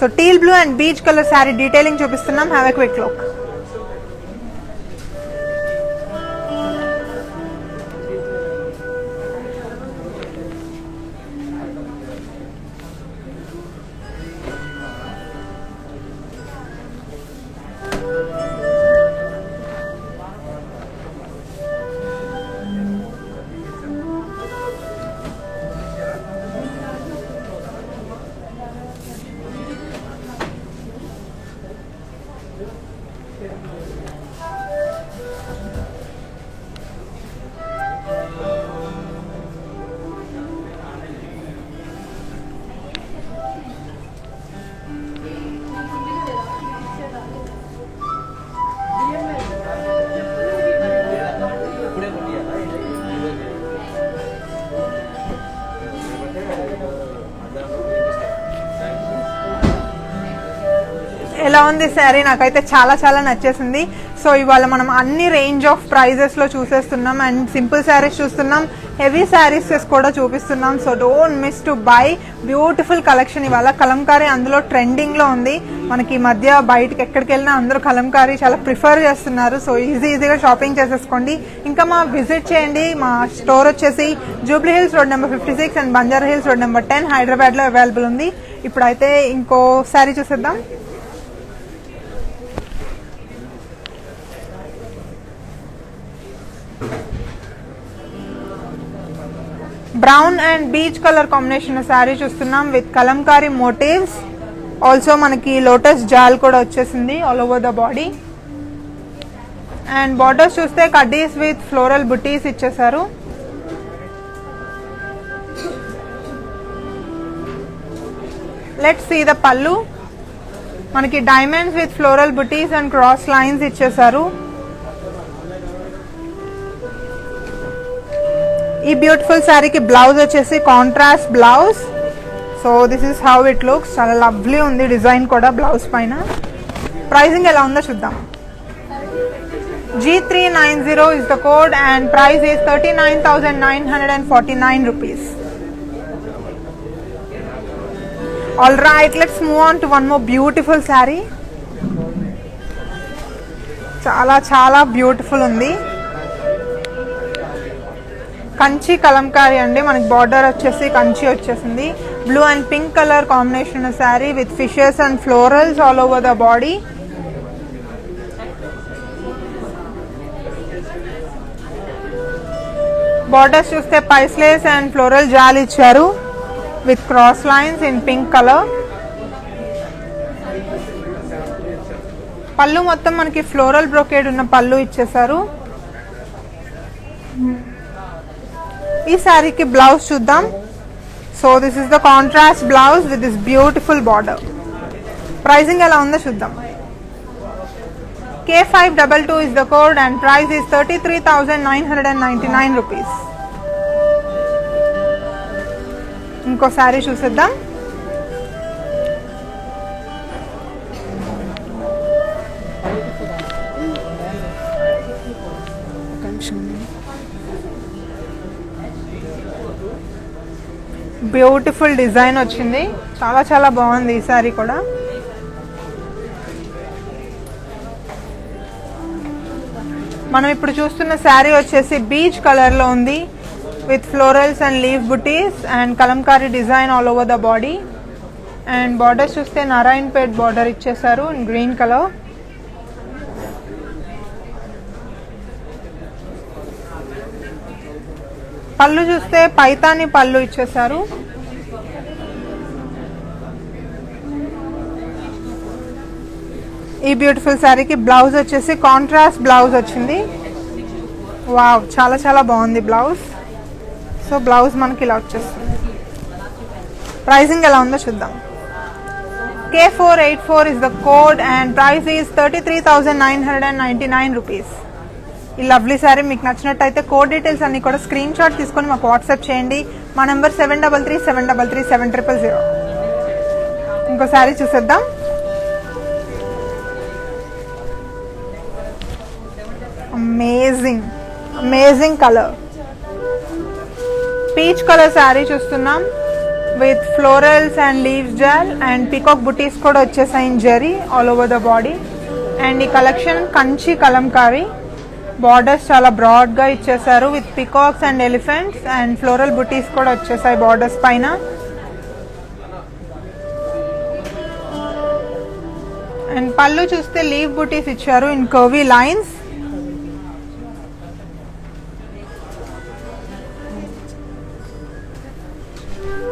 So teal blue and beige color saree detailing చూపిస్తున్నాం. Have a quick look. ఎలా ఉంది శారీ? నాకైతే చాలా చాలా నచ్చేసింది. సో ఇవాళ మనం అన్ని రేంజ్ ఆఫ్ ప్రైజెస్లో చూసేస్తున్నాం అండ్ సింపుల్ శారీస్ చూస్తున్నాం, హెవీ శారీస్ కూడా చూపిస్తున్నాం. So don't miss to buy beautiful collection. ఇవాళ కలంకారీ అందులో ట్రెండింగ్లో ఉంది. మనకి ఈ మధ్య బయటకి ఎక్కడికి వెళ్ళినా అందరూ కలంకారీ చాలా ప్రిఫర్ చేస్తున్నారు. సో ఈజీగా షాపింగ్ చేసేసుకోండి. ఇంకా విజిట్ చేయండి. మా స్టోర్ వచ్చేసి Jubilee Hills road number 56 and Banjara Hills road number 10 హైదరాబాద్లో అవైలబుల్ ఉంది. ఇప్పుడైతే ఇంకో శారీ చూసేద్దాం. Brown and beach colour combination sari చూస్తున్నాం విత్ కలంకారీ మోటివ్స్. ఆల్సో మనకి లోటస్ జాల్ కూడా వచ్చేసింది all over the body. And borders చూస్తే కడ్డీస్ విత్ ఫ్లోరల్ బుటీస్ ఇచ్చేసారు. లెట్స్ సీ ద పళ్ళు. మనకి diamonds with floral buttis and cross lines ఇచ్చేసారు. ఈ బ్యూటిఫుల్ శారీకి బ్లౌజ్ వచ్చేసి contrast blouse. So this is how it looks. చాలా లవ్లీ ఉంది డిజైన్ కూడా బ్లౌజ్ పైన. ప్రైసింగ్ ఎలా ఉందో చూద్దాం. G390 is the code and price is 39,949 rupees. Alright, let's move on to one more beautiful saree. చాలా చాలా బ్యూటిఫుల్ ఉంది. కంచి కలంకారీ అండి. మనకి బార్డర్ వచ్చేసి కంచి వచ్చేసింది. Blue and pink colour combination sari with fishes and florals all over the body. Borders చూస్తే పైస్లేస్ and floral jaal ఇచ్చారు with cross lines in pink colour. పళ్ళు మొత్తం మనకి ఫ్లోరల్ బ్రోకేడ్ ఉన్న పళ్ళు ఇచ్చేసారు. ఈ శారీకి బ్లౌజ్ చూద్దాం. So this is the contrast blouse with this beautiful border. Pricing ఎలా ఉందో చూద్దాం. K522 is the code and price is 33,999 rupees. ఇంకో శారీ చూసేద్దాం. బ్యూటిఫుల్ డిజైన్ వచ్చింది. చాలా చాలా బాగుంది ఈ శారీ కూడా. మనం ఇప్పుడు చూస్తున్న శారీ వచ్చేసి బీచ్ కలర్ లో ఉంది with florals and leave buttis and Kalamkari design all over the body. And borders చూస్తే నారాయణపేట్ బార్డర్ ఇచ్చేసారు ఇన్ గ్రీన్ కలర్. పళ్ళు చూస్తే పైతాని పళ్ళు ఇచ్చేసారు. ఈ బ్యూటిఫుల్ శారీకి బ్లౌజ్ వచ్చేసి కాంట్రాస్ట్ బ్లౌజ్ వచ్చింది. వావ్, చాలా చాలా బాగుంది బ్లౌజ్. సో బ్లౌజ్ మనకి ఇలా వచ్చేస్తుంది. ప్రైసింగ్ ఎలా ఉందో చూద్దాం. K484 is the code and price is 33,999 rupees. ఈ లవ్లీ శారీ మీకు నచ్చినట్టయితే కోడ్ డీటెయిల్స్ అన్ని కూడా స్క్రీన్ షాట్ తీసుకొని మాకు వాట్సాప్ చేయండి. మా నెంబర్ 7337337000. ఇంకో శారీ చూసేద్దాం. Amazing colour, peach colour sari చూస్తున్నాం with florals and leaves jaal and peacock butis కూడా వచ్చేసాయి in zari all over the body. And ఈ కలెక్షన్ కంచి కలంకారీ. బార్డర్స్ చాలా బ్రాడ్ గా ఇచ్చేసారు with peacocks and elephants and floral butis కూడా వచ్చేసాయి బార్డర్స్ పైన. అండ్ పళ్ళు చూస్తే లీవ్ బుటీస్ ఇచ్చారు ఇన్ కర్వీ లైన్స్.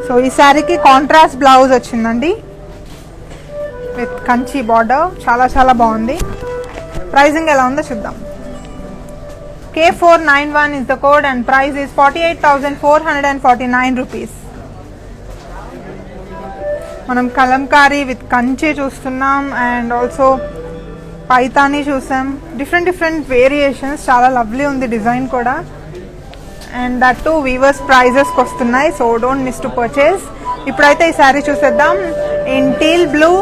సో ఈ శారీకి కాంట్రాస్ట్ బ్లౌజ్ వచ్చిందండి విత్ కంచి బార్డర్. చాలా బాగుంది. ప్రైజింగ్ ఎలా ఉందో చూద్దాం. K491 is the code and price is 48,449 rupees. మనం కలంకారీ విత్ కంచి చూస్తున్నాం అండ్ ఆల్సో పైతానీ చూసాం. Different variations. చాలా లవ్లీ ఉంది డిజైన్ కూడా. అండ్ దట్ టు వీవర్స్ ప్రైజెస్కి వస్తున్నాయి. So don't miss to purchase. ఇప్పుడైతే ఈ శారీ చూసేద్దాం. In teal blue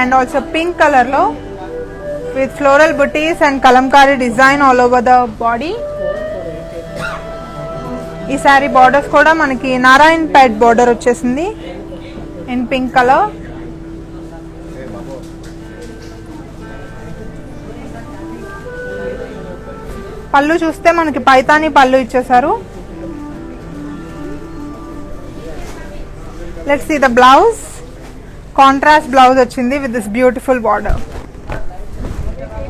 and also pink కలర్లో with floral booties and kalamkari design all over the body. ఈ సారీ బార్డర్స్ కూడా మనకి నారాయణ్ పేట్ బార్డర్ వచ్చేసింది ఇన్ పింక్ కలర్. పళ్ళు చూస్తే మనకి పైతానీ పళ్ళు ఇచ్చేసారు. Let's see the blouse. Contrast blouse వచ్చింది విత్ దిస్ బ్యూటిఫుల్ బార్డర్.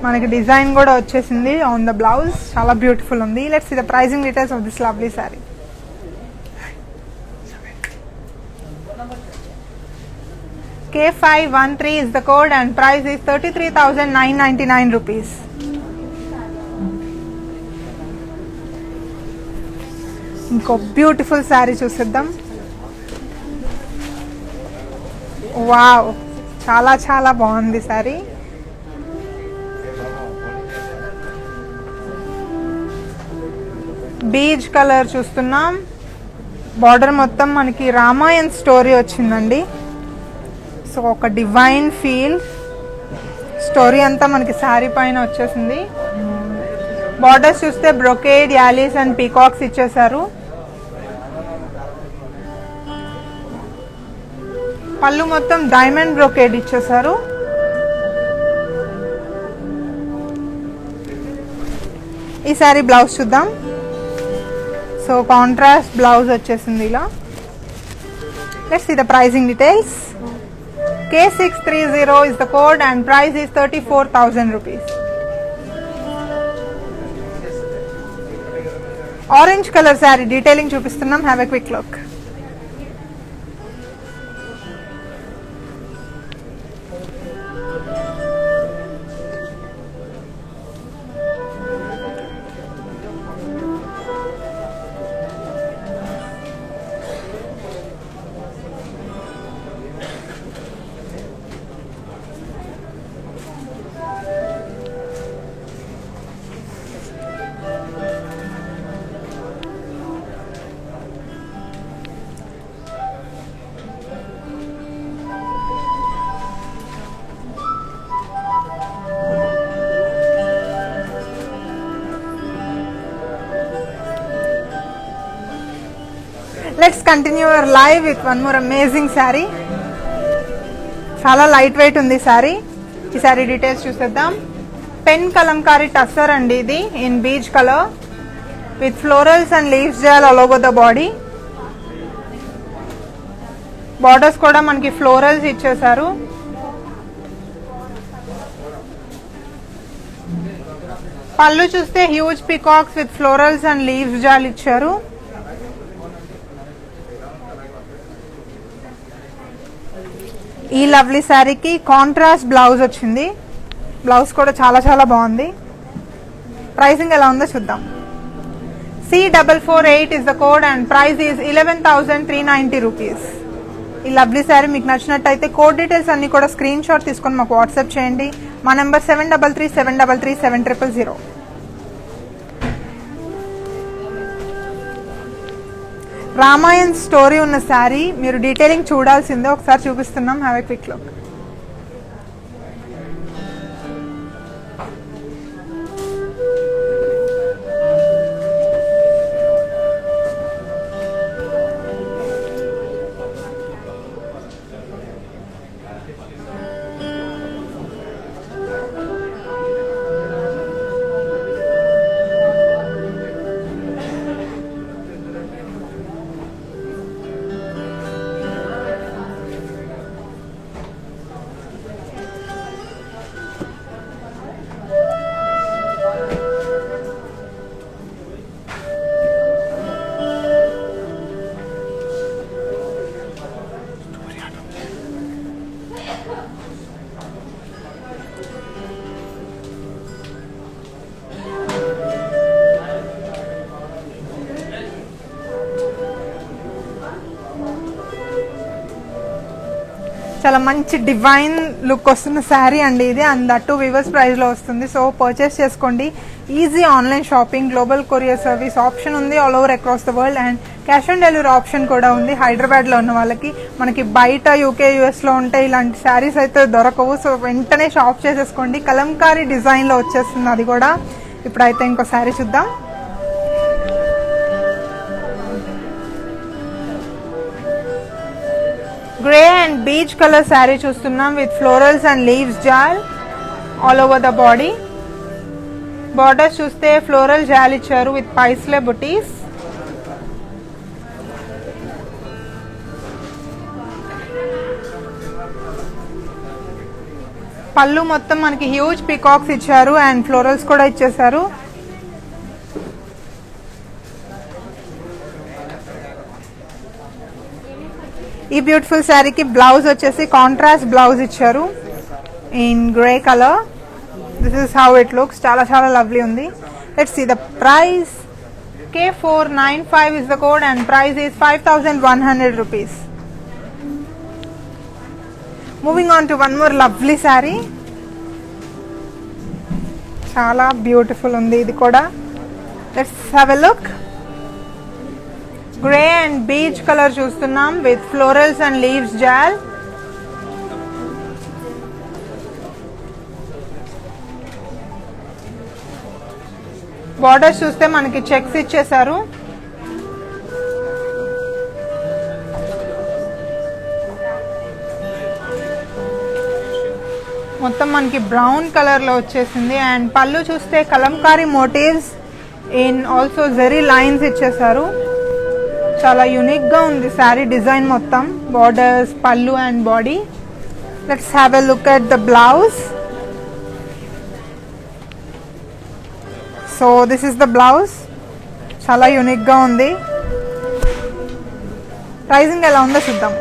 మనకి డిజైన్ కూడా వచ్చేసింది ఆన్ ద బ్లౌజ్. చాలా బ్యూటిఫుల్ ఉంది. Let's see the pricing details of this lovely sari. K513 is the code and price is 33,999 rupees. ఇంకో beautiful sorry చూసేద్దాం. Wow, చాలా బాగుంది సారీ. బీజ్ కలర్ చూస్తున్నాం. బార్డర్ మొత్తం మనకి రామాయణ్ స్టోరీ వచ్చిందండి. సో ఒక డివైన్ ఫీల్ స్టోరీ అంతా మనకి శారీ పైన వచ్చేసింది. బార్డర్స్ చూస్తే బ్రొకేడ్, యాలీస్ అండ్ పీకాక్స్ ఇచ్చేసారు. పళ్ళు మొత్తం డైమండ్ బ్రొకేడ్ ఇచ్చేసారు. ఈ శారీ బ్లౌజ్ చూద్దాం. సో కాంట్రాస్ట్ బ్లౌజ్ వచ్చేసింది ఇలా. Let's see the pricing details. K630 is the code and price is 34,000 rupees. Orange color saree detailing చూపిస్తున్నాం. Have a quick look. Let's continue our live with one more amazing saree. చాలా light weight ఉంది సారీ. ఈ saree details చూసేద్దాం. Pen kalamkari tussar అండి ఇది in beach colour with florals and leaves jaal all over the body. Borders కూడా మనకి florals ఇచ్చేసారు. పళ్ళు చూస్తే huge peacocks with florals and leaves jaal ఇచ్చారు. ఈ లవ్లీ శారీకి కాంట్రాస్ట్ బ్లౌజ్ వచ్చింది. బ్లౌజ్ కూడా చాలా బాగుంది. ప్రైసింగ్ ఎలా ఉందో చూద్దాం. C448 is the code and price is 11,390 rupees. ఈ లవ్లీ శారీ మీకు నచ్చినట్టయితే కోడ్ డీటెయిల్స్ అన్ని కూడా స్క్రీన్ షాట్ తీసుకొని మాకు వాట్సాప్ చేయండి. మా నెంబర్ 7337337000. రామాయణ్ స్టోరీ ఉన్న శారీ, మీరు డీటెయిలింగ్ చూడాల్సిందే, ఒకసారి చూపిస్తున్నాం. Have a quick look. చాలా మంచి డివైన్ లుక్ వస్తున్న శారీ అండి ఇది, అండ్ దట్టు వివర్స్ ప్రైస్లో వస్తుంది. సో పర్చేస్ చేసుకోండి. Easy online shopping, global courier service option ఉంది all over across the world, and cash on delivery option కూడా ఉంది హైదరాబాద్లో ఉన్న వాళ్ళకి. మనకి బయట యూకే యూఎస్లో ఉంటే ఇలాంటి శారీస్ అయితే దొరకవు. సో వెంటనే షాప్ చేసేసుకోండి. కలంకారీ డిజైన్లో వచ్చేస్తుంది అది కూడా. ఇప్పుడైతే ఇంకో శారీ చూద్దాం. Grey and beach colour sari చూస్తున్నాం with florals and leaves jaal all over the body. Borders చూస్తే ఫ్లోరల్ జాల్ ఇచ్చారు విత్ పైస్లే బుటీస్. పళ్ళు మొత్తం మనకి హ్యూజ్ పీకాక్స్ ఇచ్చారు అండ్ ఫ్లోరల్స్ కూడా ఇచ్చేసారు. ఈ బ్యూటిఫుల్ శారీకి బ్లౌజ్ వచ్చేసి కాంట్రాస్ట్ బ్లౌజ్ ఇచ్చారు in grey colour. This is how it looks. చాలా చాలా లవ్లీ ఉంది. Let's see the price. K495 is the code and price is 5,100 rupees. Moving on to one more lovely saree. చాలా beautiful ఉంది ఇది కూడా. Let's have a look. Grey and beach colour చూస్తున్నాం with florals and leaves jaal. Borders చూస్తే మనకి checks ఇచ్చేసారు. మొత్తం మనకి బ్రౌన్ కలర్ లో వచ్చేసింది. అండ్ పళ్ళు చూస్తే Kalamkari motifs in also zari lines ఇచ్చేసారు. చాలా యూనిక్ గా ఉంది శారీ డిజైన్ మొత్తం, borders, pallu and body. Let's have a look at the blouse. So this is the blouse. చాలా యూనిక్ గా ఉంది. ప్రైజింగ్ ఎలా ఉందో చూద్దాం.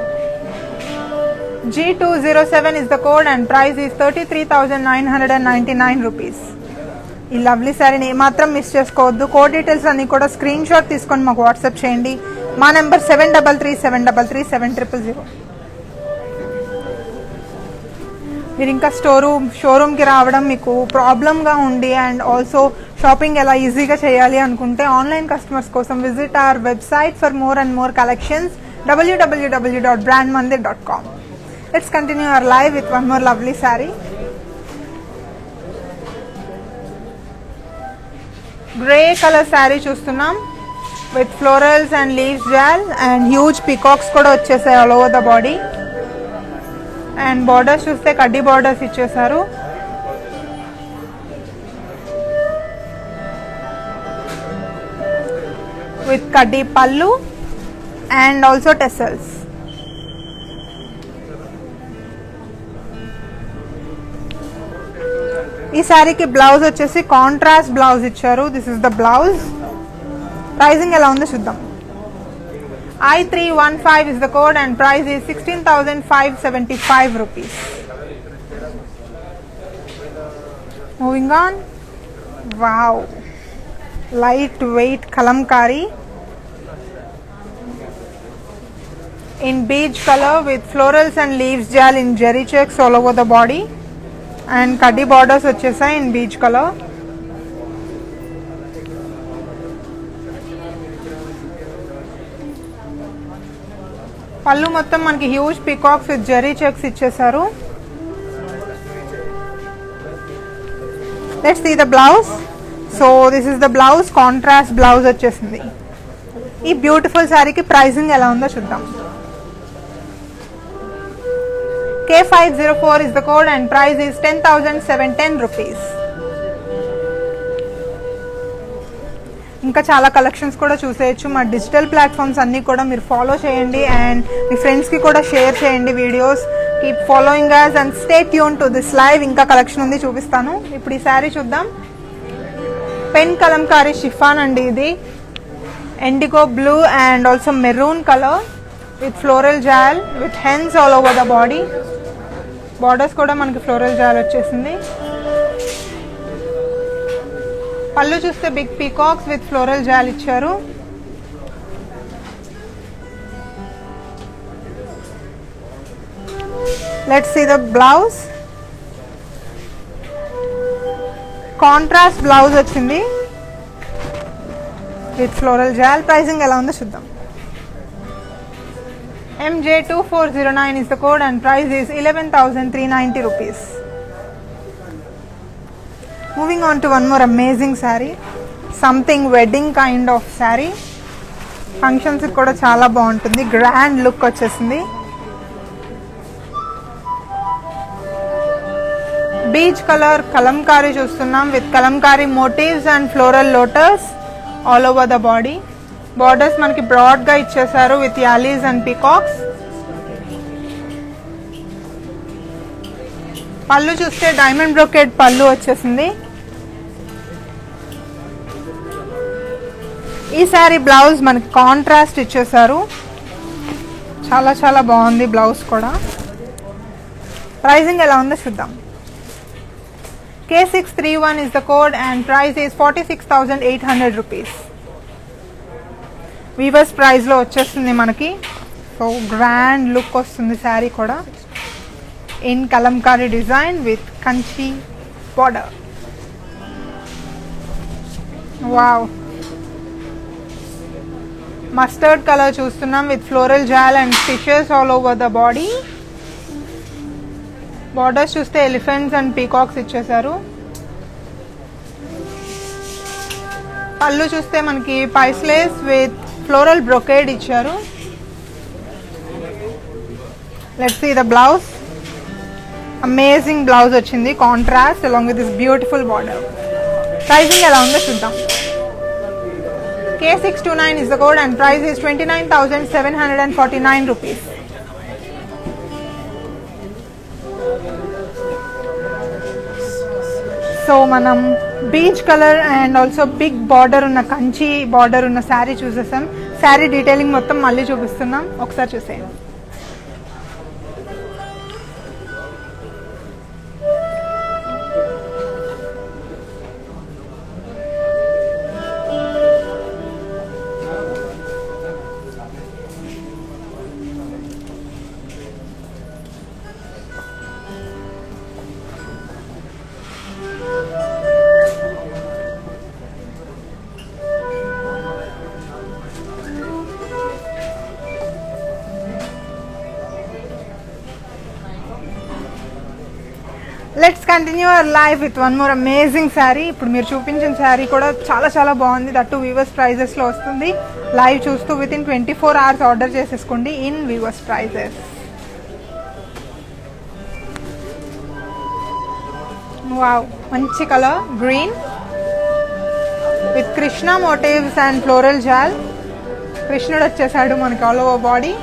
G207 is the code and price is 33,999 rupees. ఈ లవ్లీ శారీని ఏమాత్రం మిస్ చేసుకోవద్దు. కోడ్ డీటెయిల్స్ అన్ని కూడా స్క్రీన్ షాట్ తీసుకొని మాకు వాట్సాప్ చేయండి. మా నెంబర్ 7337337000. మీరు ఇంకా షోరూమ్కి రావడం మీకు ప్రాబ్లంగా ఉండి అండ్ ఆల్సో షాపింగ్ ఎలా ఈజీగా చేయాలి అనుకుంటే ఆన్లైన్ కస్టమర్స్ కోసం visit our website for more and more collections www.brandmandir.com. Let's continue our live with one more lovely saree. Grey color saree చూస్తున్నాం with florals and leaves jal and huge peacocks కూడా వచ్చేసాయి all over the body. And borders చూస్తే కడ్డీ borders ఇచ్చేసారు. with కడ్డీ పల్లు and also tassels. ఈ శారీకి బ్లౌజ్ వచ్చేసి కాంట్రాస్ట్ బ్లౌజ్ ఇచ్చారు. This is the blouse. Pricing ఎలా ఉందో చూద్దాం. I315 is the code and price is 16,575 rupees. Moving on. Wow. Light weight kalamkari in beige color with florals and leaves jal in jerry checks all over the body. And kaddi borders వచ్చేసాయి in beige color. పళ్ళు మొత్తం మనకి huge peacocks with zari checks ఇచ్చేసారు. Let's see the blouse. So this is the blouse, contrast blouse వచ్చేసింది. ఈ beautiful శారీకి pricing ఎలా ఉందో చూద్దాం. K504 is the code and price is 10,710 rupees. ఇంకా చాలా కలెక్షన్స్ కూడా చూసేయచ్చు. మా డిజిటల్ ప్లాట్ఫామ్స్ అన్నీ కూడా మీరు ఫాలో చేయండి అండ్ మీ ఫ్రెండ్స్కి కూడా షేర్ చేయండి videos. Keep following us and stay tuned to this live. ఇంకా కలెక్షన్ ఉంది, చూపిస్తాను. ఇప్పుడు ఈ శారీ చూద్దాం. పెన్ కలంకారీ షిఫాన్ అండి. ఇది indigo blue and also maroon colour with floral jaal with hens all over the body. Borders కూడా మనకి ఫ్లోరల్ జాల్ వచ్చేసింది. పళ్ళు చూస్తే big peacocks with floral jaal ఇచ్చారు. Let's see the blouse. Contrast blouse వచ్చింది విత్ ఫ్లోరల్ జాల్. ప్రైసింగ్ ఎలా ఉందో చూద్దాం. MJ2409 is the code and price is 11,390 rupees. Moving on to one more amazing saree, something wedding kind of saree. Functions kuda chaala baaguntundi, grand look vachesindi. Beige color kalamkari chustunnam with kalamkari motifs and floral lotus all over the body. Borders మనకి broad గా ఇచ్చేసారు with allies and peacocks. పళ్ళు చూస్తే diamond brocade పళ్ళు వచ్చేసింది. ఈ sari blouse మనకి contrast ఇచ్చేసారు. చాలా చాలా బాగుంది బ్లౌజ్ కూడా. ప్రైసింగ్ ఎలా ఉందో చూద్దాం. K631 is the code and price is 46,800 rupees. Weavers price లో వచ్చేస్తుంది మనకి. సో గ్రాండ్ లుక్ వస్తుంది శారీ కూడా. In Kalamkari design with Kanchi border. Wow, mustard colour చూస్తున్నాం with floral jaal and fishes all over the body. Borders చూస్తే ఎలిఫెంట్స్ అండ్ పీకాక్స్ ఇచ్చేసారు. పళ్ళు చూస్తే మనకి పైస్లేస్ విత్ ఫ్లోరల్ బ్రొకేడ్ ఇచ్చారు. Let's see the blouse. Amazing blouse వచ్చింది, contrast along with this beautiful border. Pricing ఎలా ఉందో చూద్దాం. K629 is the code and price is 29,749 rupees. So మనం peach colour and also big border ఉన్న Kanchi border ఉన్న sari చూసేసాం. Sari detailing మొత్తం మళ్ళీ చూపిస్తున్నాం, ఒకసారి చూసేయండి. Let's continue our live with one more amazing sari. ఇప్పుడు మీరు చూపించిన శారీ కూడా చాలా చాలా బాగుంది. దట్టు వీవర్స్ ప్రైజెస్లో వస్తుంది. లైవ్ చూస్తూ విత్ ఇన్ 24 hours ఆర్డర్ చేసేసుకోండి ఇన్ వీవర్స్ ప్రైజెస్. వావ్, మంచి colour green with Krishna motifs and floral jaal. కృష్ణుడు వచ్చేసాడు మనకి ఆల్ ఓవర్ బాడీ.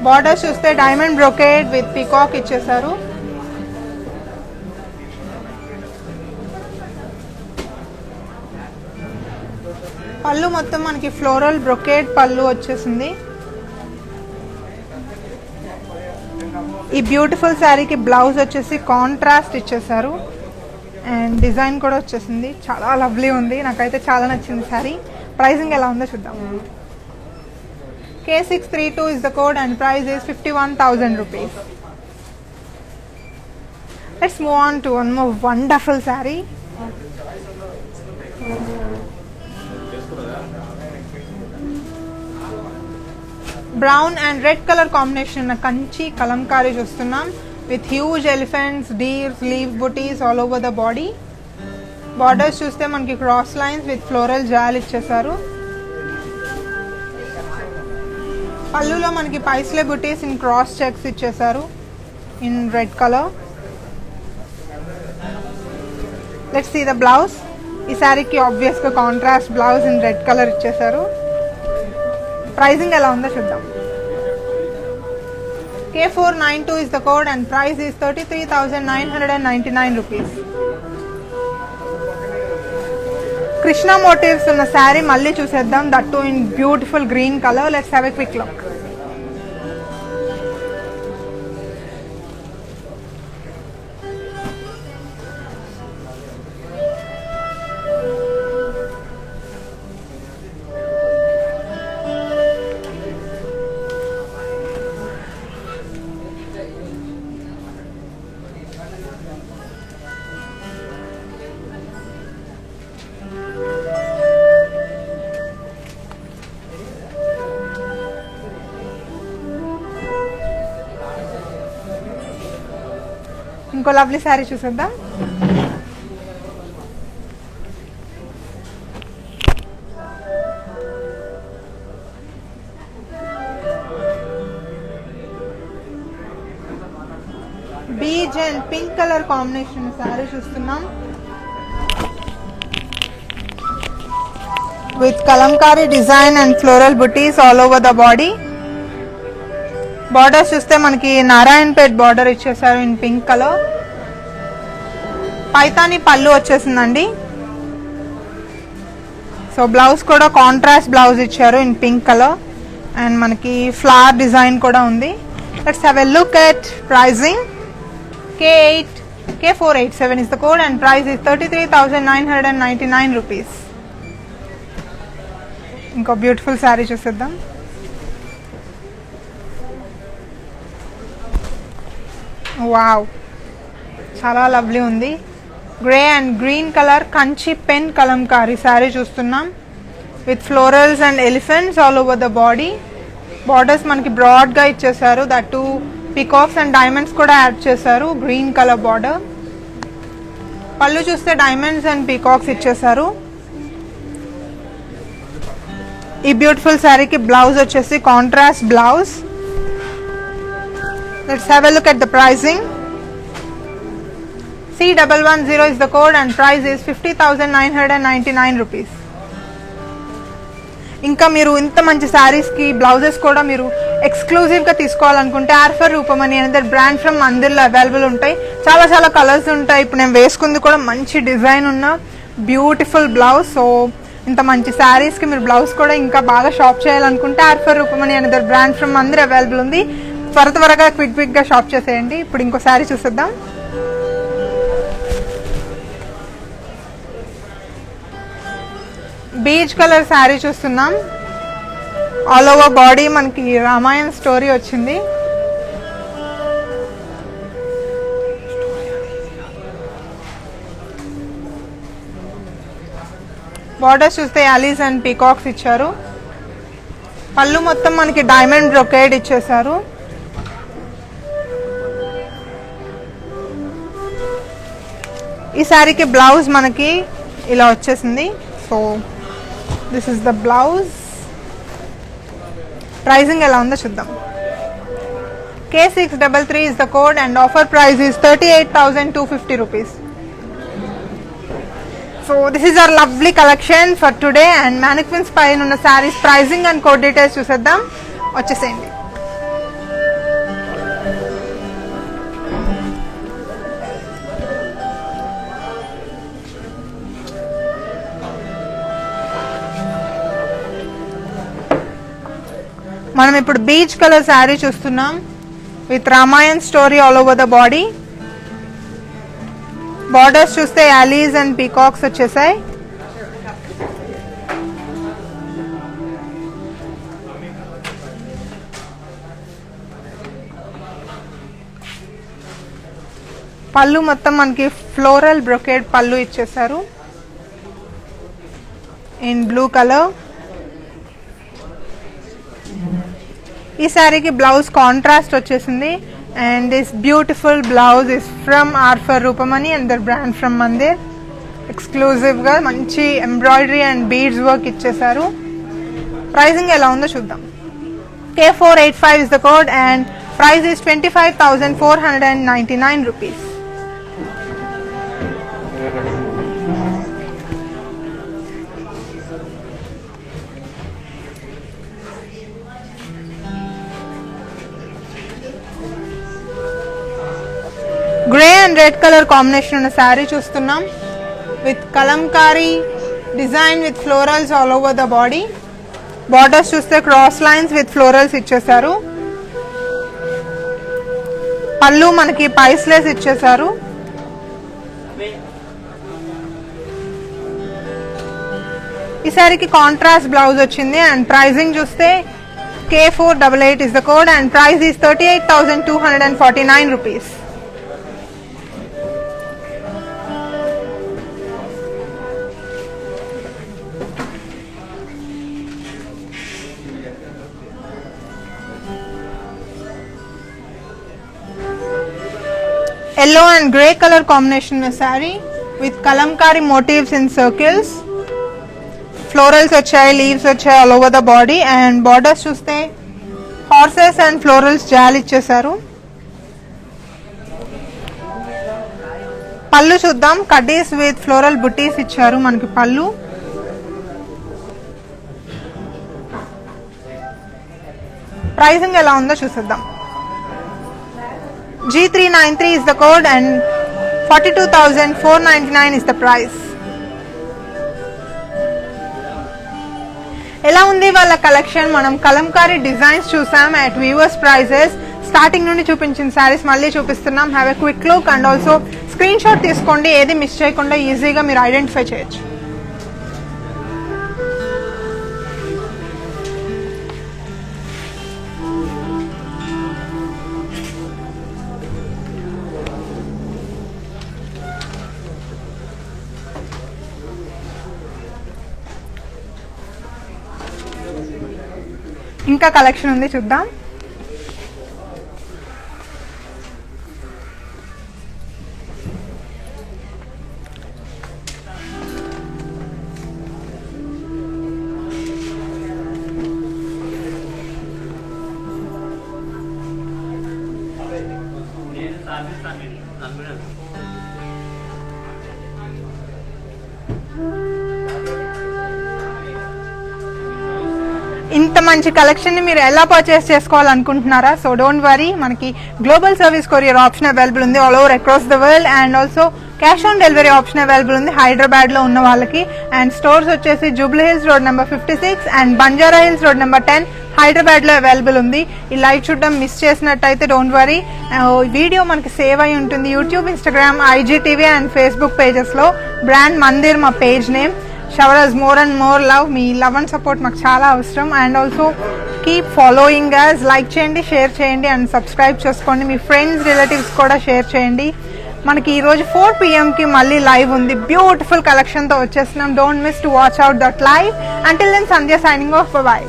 బార్డర్ చూస్తే డైమండ్ బ్రోకేడ్ విత్ పీకాక్ ఇచ్చేసారు. పళ్ళు మొత్తం మనకి ఫ్లోరల్ బ్రోకేడ్ పళ్ళు వచ్చేసింది. ఈ బ్యూటిఫుల్ శారీకి బ్లౌజ్ వచ్చేసి కాంట్రాస్ట్ ఇచ్చేసారు అండ్ డిజైన్ కూడా వచ్చేసింది. చాలా లవ్లీ ఉంది, నాకైతే చాలా నచ్చింది శారీ. ప్రైసింగ్ ఎలా ఉందో చూద్దాం. K632 is the code and price is 51,000 rupees. Let's move on to one more wonderful saree. Brown and red colour combination ఉన్న కంచి కలంకారీ చూస్తున్నాం with huge elephants, deers, leaves, butis all over the body. Borders చూస్తే మనకి cross lines with floral jaal ఇచ్చేసారు. పళ్ళులో మనకి paisley buttis in cross checks ఇచ్చేసారు in red colour. Let's see the blouse. ఈ శారీకి ఆబ్వియస్ గా contrast blouse in red colour ఇచ్చేసారు. ప్రైజింగ్ ఎలా ఉందో చూద్దాం. K492 is the code and price is 33,999 rupees. Krishna motifs ఉన్న శారీ మళ్ళీ చూసేద్దాం. That too in beautiful green colour. Let's have a quick look. ఇంకో లవ్లీ శారీ చూసేద్దాం. Beige and pink colour combination sari చూస్తున్నాం with Kalamkari design and floral butis all over the body. Borders చూస్తే మనకి Narayanpet border ఇచ్చేసారు in pink colour. Paithani పళ్ళు వచ్చేసిందండి. సో బ్లౌజ్ కూడా contrast blouse ఇచ్చారు ఇన్ పింక్ కలర్ అండ్ మనకి ఫ్లవర్ డిజైన్ కూడా ఉంది. Let's have a look at pricing. K487 is the code and price is 33,999 rupees. ఇంకో బ్యూటిఫుల్ శారీ చూసేద్దాం. వావ్, చాలా లవ్లీ ఉంది. Grey and green colour Kanchi pen kalamkari saree చూస్తున్నాం with florals and elephants all over the body. Borders మనకి బ్రాడ్గా ఇచ్చేసారు. That too peacocks and diamonds కూడా add చేశారు. Green colour border. పళ్ళు చూస్తే డైమండ్స్ అండ్ పికాక్స్ ఇచ్చేసారు. ఈ బ్యూటిఫుల్ శారీకి బ్లౌజ్ వచ్చేసి contrast blouse. Let's have a look at the pricing. C110 is the code and price is 50,999 rupees. ఇంకా మీరు ఇంత మంచి శారీస్కి బ్లౌజెస్ కూడా మీరు ఎక్స్క్లూజివ్గా తీసుకోవాలనుకుంటే ఆర్ఫర్ రూపమని అనదర్ బ్రాండ్ ఫ్రమ్ మందిర్లో అవైలబుల్ ఉంటాయి. చాలా చాలా కలర్స్ ఉంటాయి. ఇప్పుడు నేను వేసుకుంది కూడా మంచి డిజైన్ ఉన్న బ్యూటిఫుల్ బ్లౌజ్. సో ఇంత మంచి శారీస్కి మీరు బ్లౌజ్ కూడా ఇంకా బాగా షాప్ చేయాలనుకుంటే ఆర్ఫర్ రూపమని another brand from Mandir available ఉంది. త్వరగా క్విక్ గా షాప్ చేసేయండి. ఇప్పుడు ఇంకో శారీ చూసేద్దాం. బీచ్ కలర్ శారీ చూస్తున్నాం. ఆల్ ఓవర్ బాడీ మనకి రామాయణ స్టోరీ వచ్చింది. బార్డర్స్ చూస్తే యాలీస్ అండ్ పీకాక్స్ ఇచ్చారు. పళ్ళు మొత్తం మనకి డైమండ్ బ్రొకేడ్ ఇచ్చేసారు. ఈ శారీకి బ్లౌజ్ మనకి ఇలా వచ్చేసింది. So this is the blouse. Pricing ఎలా ఉందో చూద్దాం. K633 is the code and offer price is 38,250 rupees. So this is our lovely collection for today and mannequins పైన ఉన్న sarees pricing and code details చూసేద్దాం. వచ్చేసేయండి. మనం ఇప్పుడు బీచ్ కలర్ శారీ చూస్తున్నాం with Ramayan story all over the body. Borders చూస్తే allies and peacocks వచ్చేసాయి. పళ్ళు మొత్తం మనకి ఫ్లోరల్ బ్రొకేడ్ పళ్ళు ఇచ్చేసారు ఇన్ బ్లూ కలర్. ఈ శారీకి బ్లౌజ్ కాంట్రాస్ట్ వచ్చేసింది. And this beautiful blouse is from ఆర్ఫర్ Roopmani and their brand from Mandir. ఎక్స్క్లూజివ్గా మంచి ఎంబ్రాయిడరీ అండ్ బీడ్స్ వర్క్ ఇచ్చేసారు. ప్రైజింగ్ ఎలా ఉందో చూద్దాం. K485 is the code and price is 25,499 rupees. Grey and red color combination ఉన్న saree చూస్తున్నాం. With kalamkari design with florals all over the body. Borders చూస్తే cross lines with florals ఇచ్చేసారు. పళ్ళు మనకి పైస్లెస్ ఇచ్చేసారు. ఈ సారీకి కాంట్రాస్ట్ బ్లౌజ్ వచ్చింది. అండ్ ప్రైజింగ్ చూస్తే K488 is the code and price is 38,249 rupees. Yellow and grey color combination in a saree with kalamkari motifs in circles. Florals వచ్చాయి, leaves వచ్చాయి all over the body and borders చూస్తే horses and florals జాల్ ఇచ్చేసారు. పళ్ళు చూద్దాం. కడ్డీస్ with floral బుట్టీస్ ఇచ్చారు మనకి పళ్ళు. Pricing ఎలా ఉందో చూసేద్దాం. G393 is the code and 42,499 is the price. ఎలా ఉంది వాళ్ళ కలెక్షన్? మనం కలంకారీ డిజైన్స్ చూసాం అట్ వీవర్స్ ప్రైజెస్. స్టార్టింగ్ నుండి చూపించిన శారీస్ మళ్ళీ చూపిస్తున్నాం. Have a quick look and also screen shot తీసుకోండి. ఏది మిస్ చేయకుండా ఈజీగా మీరు ఐడెంటిఫై చేయొచ్చు. ఇంకా కలెక్షన్ ఉంది చూద్దాం. ఇంత మంచి కలెక్షన్ ని మీరు ఎలా పర్చేస్ చేసుకోవాలనుకుంటున్నారా? సో డోంట్ వరీ, మనకి global service courier option available ఉంది all over across the world. And also cash on delivery option available ఉంది హైదరాబాద్ లో ఉన్న వాళ్ళకి. అండ్ స్టోర్స్ వచ్చేసి Jubilee Hills road number 56 and Banjara Hills road number 10 Hyderabad లో అవైలబుల్ ఉంది. ఈ లైవ్ చూడడం మిస్ చేసినట్టయితే డోంట్ వరీ, వీడియో మనకి సేవ్ అయి ఉంటుంది YouTube, Instagram, IGTV and Facebook pages లో. బ్రాండ్ మందిర్ మా page name. Shower us more and more love. మీ లవ్ అండ్ సపోర్ట్ మాకు చాలా అవసరం. And also keep following us. Like చేయండి, షేర్ చేయండి అండ్ సబ్స్క్రైబ్ చేసుకోండి. మీ ఫ్రెండ్స్, రిలేటివ్స్ కూడా షేర్ చేయండి. మనకి ఈరోజు 4 PM కి మళ్ళీ లైవ్ ఉంది. బ్యూటిఫుల్ కలెక్షన్తో వచ్చేస్తున్నాం. Don't miss to watch out that live. Until then Sandhya signing off. By.